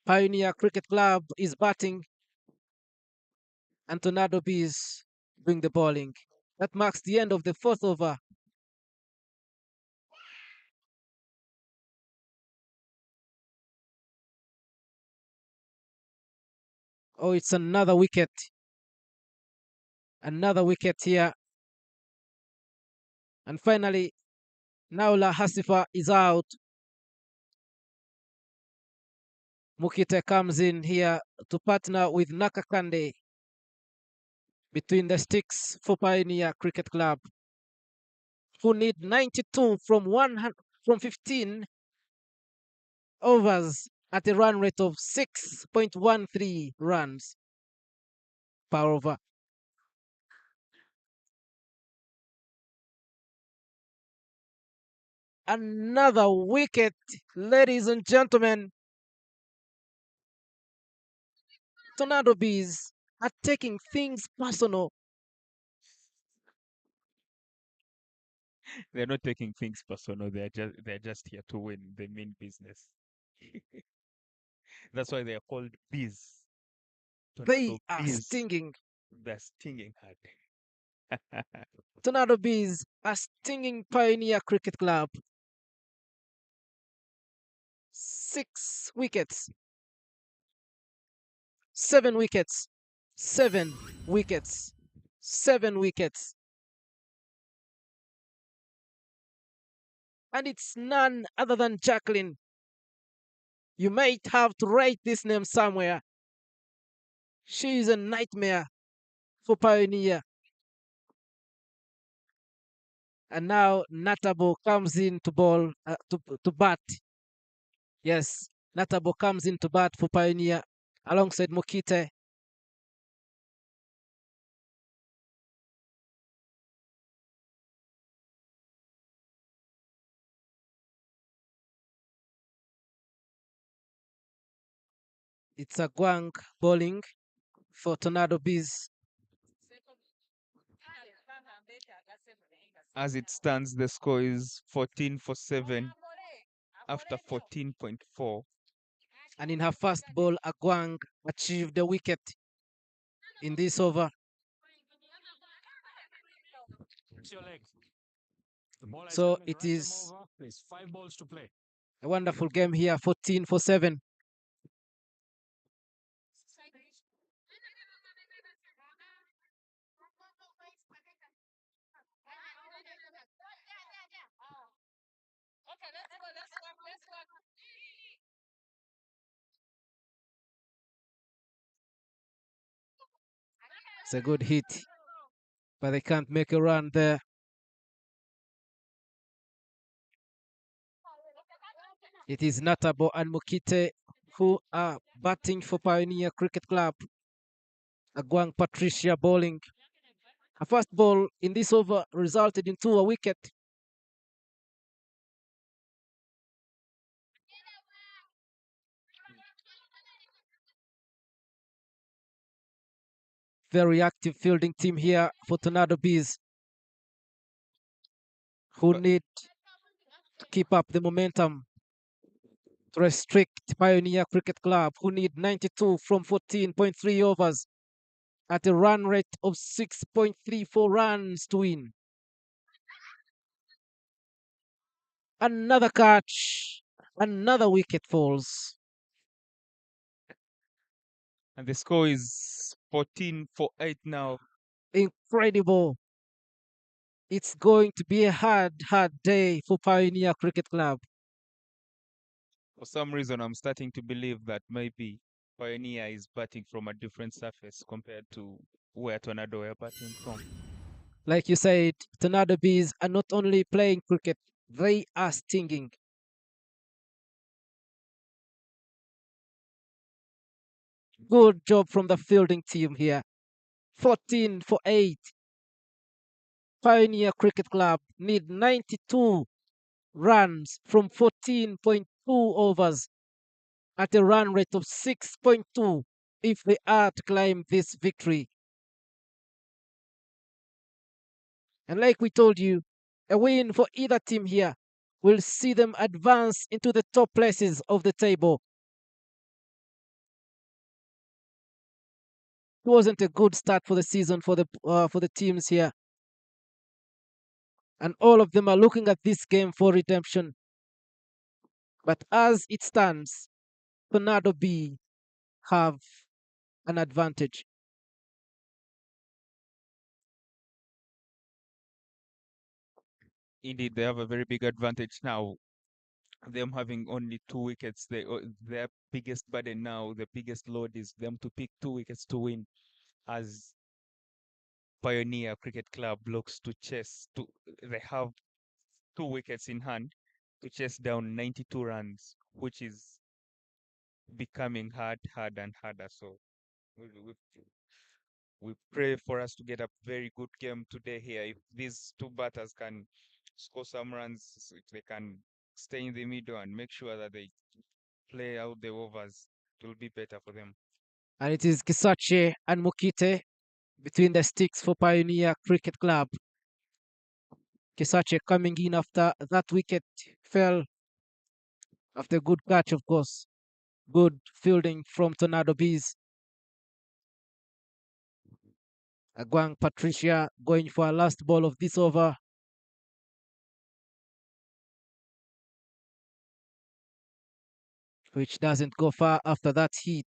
Pioneer Cricket Club is batting, and Tornado Bees doing the bowling. That marks the end of the fourth over. Oh, it's another wicket. Another wicket here. And finally, Naula Hasifa is out. Mukite comes in here to partner with Nakakande between the sticks for Pioneer Cricket Club, who need 92 from 15 overs at a run rate of 6.13 runs per over. Another wicket, ladies and gentlemen. Tornado Bees are taking things personal. They're not taking things personal. They're just here to win. They mean business. That's why they are called bees. They Tornado are bees. stinging. They're stinging hard. Tornado Bees are stinging Pioneer Cricket Club. 6 wickets, 7 wickets, 7 wickets, 7 wickets. And it's none other than Jacqueline. You might have to write this name somewhere. She is a nightmare for Pioneer. And now Natabo comes in to ball to bat. Yes, Natabo comes in to bat for Pioneer alongside Mokite. It's a Guang bowling for Tornado Bees. As it stands, the score is 14 for 7 after 14.4. And in her first ball, Agwang achieved a wicket in this over. It's your leg. The ball has So come in it right arm is over. There's 5 balls to play. a wonderful game here, 14 for 7. It's a good hit, but they can't make a run there. It is Natabo and Mokite who are batting for Pioneer Cricket Club. Agwang Patricia bowling. Her first ball in this over resulted into a wicket. Very active fielding team here for Tornado Bees, who But need to keep up the momentum to restrict Pioneer Cricket Club, who need 92 from 14.3 overs at a run rate of 6.34 runs to win. Another catch, another wicket falls. and the score is 14 for 8 now. Incredible. It's going to be a hard day for Pioneer Cricket Club. For some reason, I'm starting to believe that maybe Pioneer is batting from a different surface compared to where Tornado are batting from. Like you said, Tornado Bees are not only playing cricket, they are stinging. Good job from the fielding team here. 14 for 8. Pioneer Cricket Club need 92 runs from 14.2 overs at a run rate of 6.2 if they are to climb this victory. And like we told you, a win for either team here will see them advance into the top places of the table. It wasn't a good start for the season for the teams here, and all of them are looking at this game for redemption. But as it stands, Tornado B have an advantage. Indeed, they have a very big advantage now. them having only 2 wickets. Their biggest burden now, the biggest load is them to pick 2 wickets to win, as Pioneer Cricket Club looks to chase. They have 2 wickets in hand to chase down 92 runs, which is becoming hard and harder. So we, we, we pray for us to get a very good game today here. If these two batters can score some runs, if they can stay in the middle and make sure that they play out the overs, it will be better for them. And it is Kisache and Mukite between the sticks for Pioneer Cricket Club. Kisache coming in after that wicket fell after a good catch, of course. Good fielding from Tornado Bees. Agwang Patricia going for a last ball of this over. Which doesn't go far after that hit.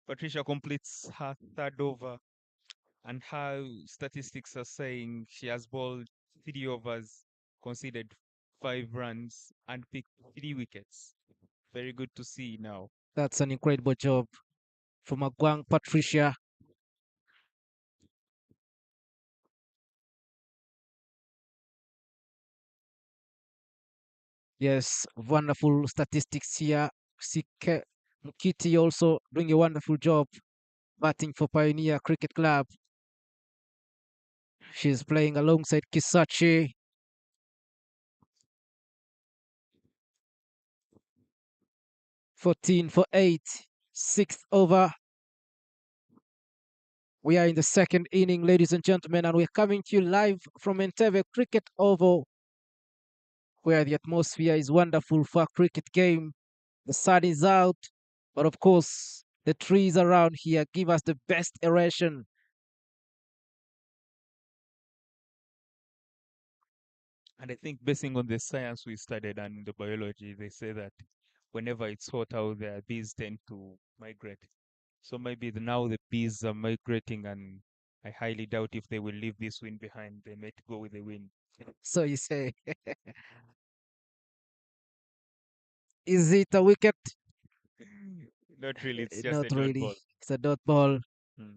Patricia completes her third over, and her statistics are saying she has bowled 3 overs, conceded 5 runs, and picked 3 wickets. Very good to see now. That's an incredible job from Agwang Patricia. Yes, wonderful statistics here. Sike Mukiti also doing a wonderful job batting for Pioneer Cricket Club. She's playing alongside Kisachi. 14 for 8. Sixth over. We are in the second inning, ladies and gentlemen, and we're coming to you live from Entebbe Cricket Oval, where the atmosphere is wonderful for a cricket game. The sun is out, but of course, the trees around here give us the best aeration. And I think basing on the science we studied and the biology, they say that whenever it's hot out there, bees tend to migrate. So maybe now the bees are migrating, and I highly doubt if they will leave this wind behind. They might go with the wind. So you say, is it a wicket? Not really, it's just a Not dot really. ball. It's a dot ball. Mm.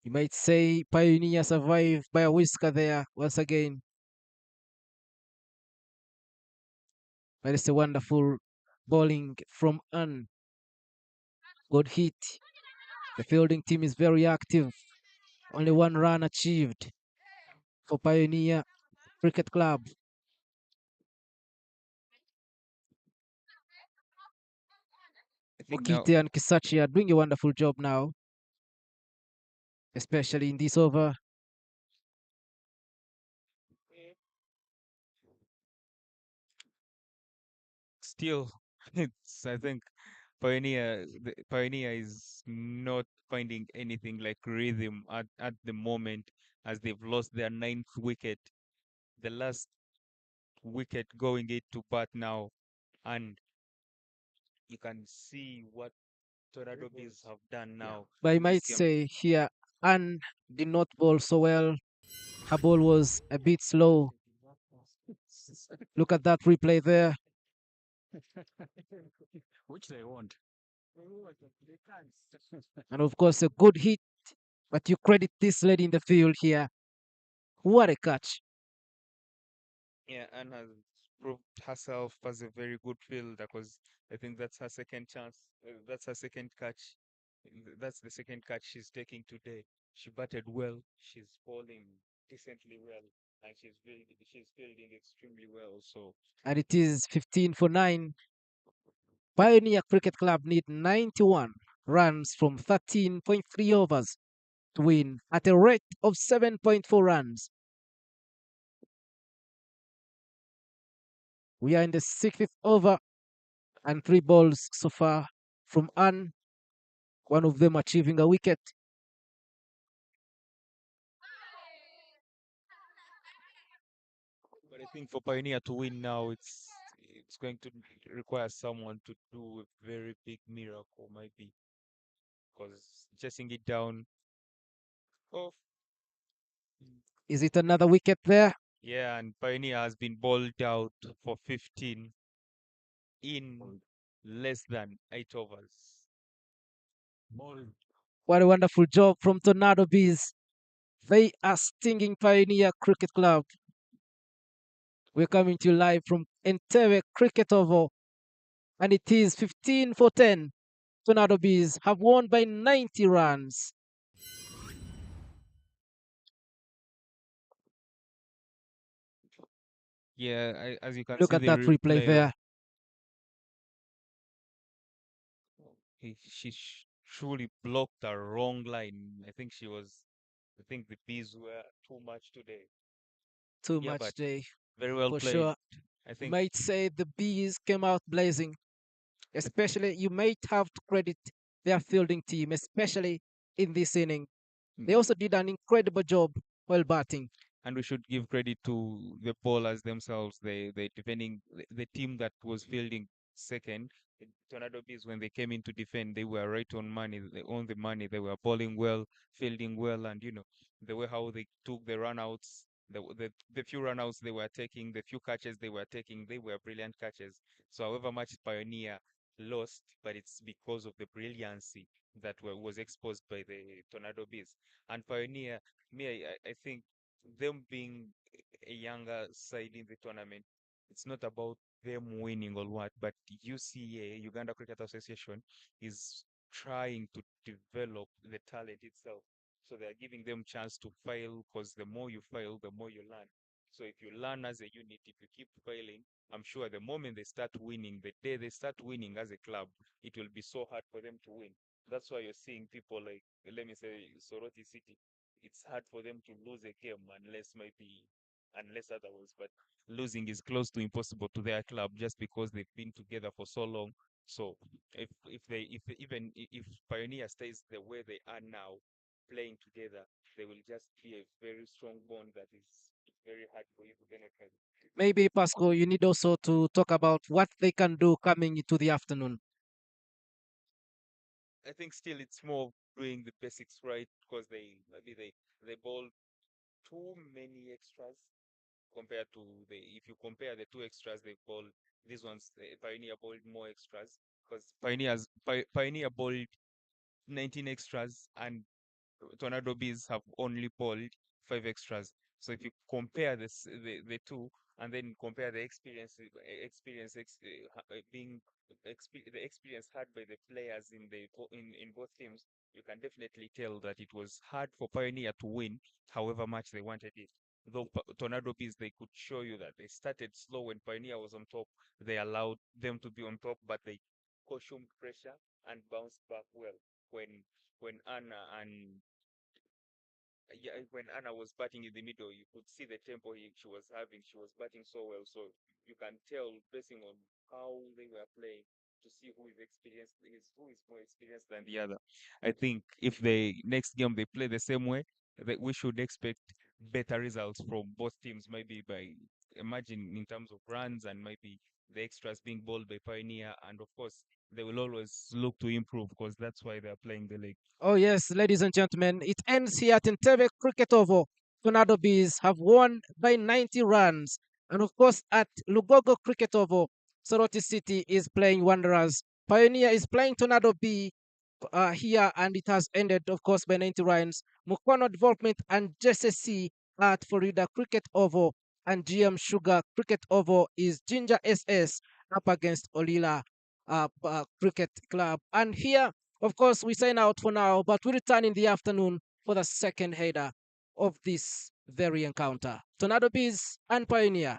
You might say Pioneer survived by a whisker there once again. But it's a wonderful bowling from An. Good hit. The fielding team is very active. Only one run achieved for Pioneer Cricket Club. I think now, Okite and Kisachi are doing a wonderful job now, especially in this over. still, I think Pioneer is not finding anything like rhythm at the moment, as they've lost their ninth wicket, the last wicket going into bat now, and you can see what Tornado Bees have done now But I in this might game. say here, Anne did not bowl so well. Her ball was a bit slow. Look at that replay there. Which they want. And of course, a good hit. But you credit this lady in the field here. What a catch. Yeah, and has proved herself as a very good fielder, because I think that's her second chance. That's her second catch. That's the second catch she's taking today. She batted well. She's bowling decently well, and she's fielding extremely well. So And it is 15 for 9. Pioneer Cricket Club need 91 runs from 13.3 overs to win at a rate of 7.4 runs. We are in the sixth over and 3 balls so far from Anne, one of them achieving a wicket. but I think for Pioneer to win now, it's going to require someone to do a very big miracle, maybe, because chasing it down Oh, Is it another wicket there? yeah, and Pioneer has been bowled out for 15 in less than 8 overs. Ball. What a wonderful job from Tornado Bees. They are stinging Pioneer Cricket Club. We're coming to you live from Entebbe Cricket Oval, and it is 15 for 10. Tornado Bees have won by 90 runs. Yeah, as you can Look see at the that replay replay, there. she truly blocked a wrong line. I think I think the bees were too much today. Too Yeah, much but day, very well for played. sure. I You think, might say the Bees came out blazing. Especially, you might have to credit their fielding team, especially in this inning. They mm, also did an incredible job while batting. and we should give credit to the bowlers themselves. They defending the team that was fielding second. The Tornado Bees, when they came in to defend, they were right on money. They owned the money. They were bowling well, fielding well, and the way how they took the runouts, the few runouts they were taking, the few catches they were taking, they were brilliant catches. So, however much Pioneer lost, but it's because of the brilliancy that was exposed by the Tornado Bees. And Pioneer, I think them being a younger side in the tournament, it's not about them winning or what, but UCA, Uganda Cricket Association, is trying to develop the talent itself. So they are giving them chance to fail because the more you fail, the more you learn. So if you learn as a unit, if you keep failing, I'm sure the moment they start winning, the day they start winning as a club, it will be so hard for them to win. That's why you're seeing people like, let me say, Soroti City. It's hard for them to lose a game unless otherwise. But losing is close to impossible to their club just because they've been together for so long. So if Pioneer stays the way they are now, playing together, they will just be a very strong bond that is very hard for you to penetrate. Maybe, Pasco, you need also to talk about what they can do coming into the afternoon. I think still it's more of doing the basics right because they bowl too many extras compared to the if you compare the two extras they bowled, these ones Pioneer bowled more extras because Pioneer bowled 19 extras and Tornado Bees have only bowled 5 extras. So if you compare the two and then compare the being the experience had by the players in both teams, you can definitely tell that it was hard for Pioneer to win, however much they wanted it. Though Tornado Bees, they could show you that they started slow when Pioneer was on top. They allowed them to be on top, but they cushioned pressure and bounced back well when Anna and yeah, when Anna was batting in the middle, you could see the tempo she was having. She was batting so well, so you can tell basing on how they were playing to see who is more experienced than the other. I think if the next game they play the same way, that we should expect better results from both teams. Maybe by imagine in terms of runs and maybe the extras being bowled by Pioneer, and of course they will always look to improve because that's why they are playing the league. Oh, yes, ladies and gentlemen, it ends here at Entebbe Cricket Oval. Tornado Bees have won by 90 runs. And of course, at Lugogo Cricket Oval, Soroti City is playing Wanderers. Pioneer is playing Tornado B here, and it has ended, of course, by 90 runs. Mukwano Development and JCC at Florida Cricket Oval, and GM Sugar Cricket Oval is Ginger SS up against Olila Cricket Club. And here, of course, we sign out for now, but we return in the afternoon for the second header of this very encounter. Tornado Bees and Pioneer.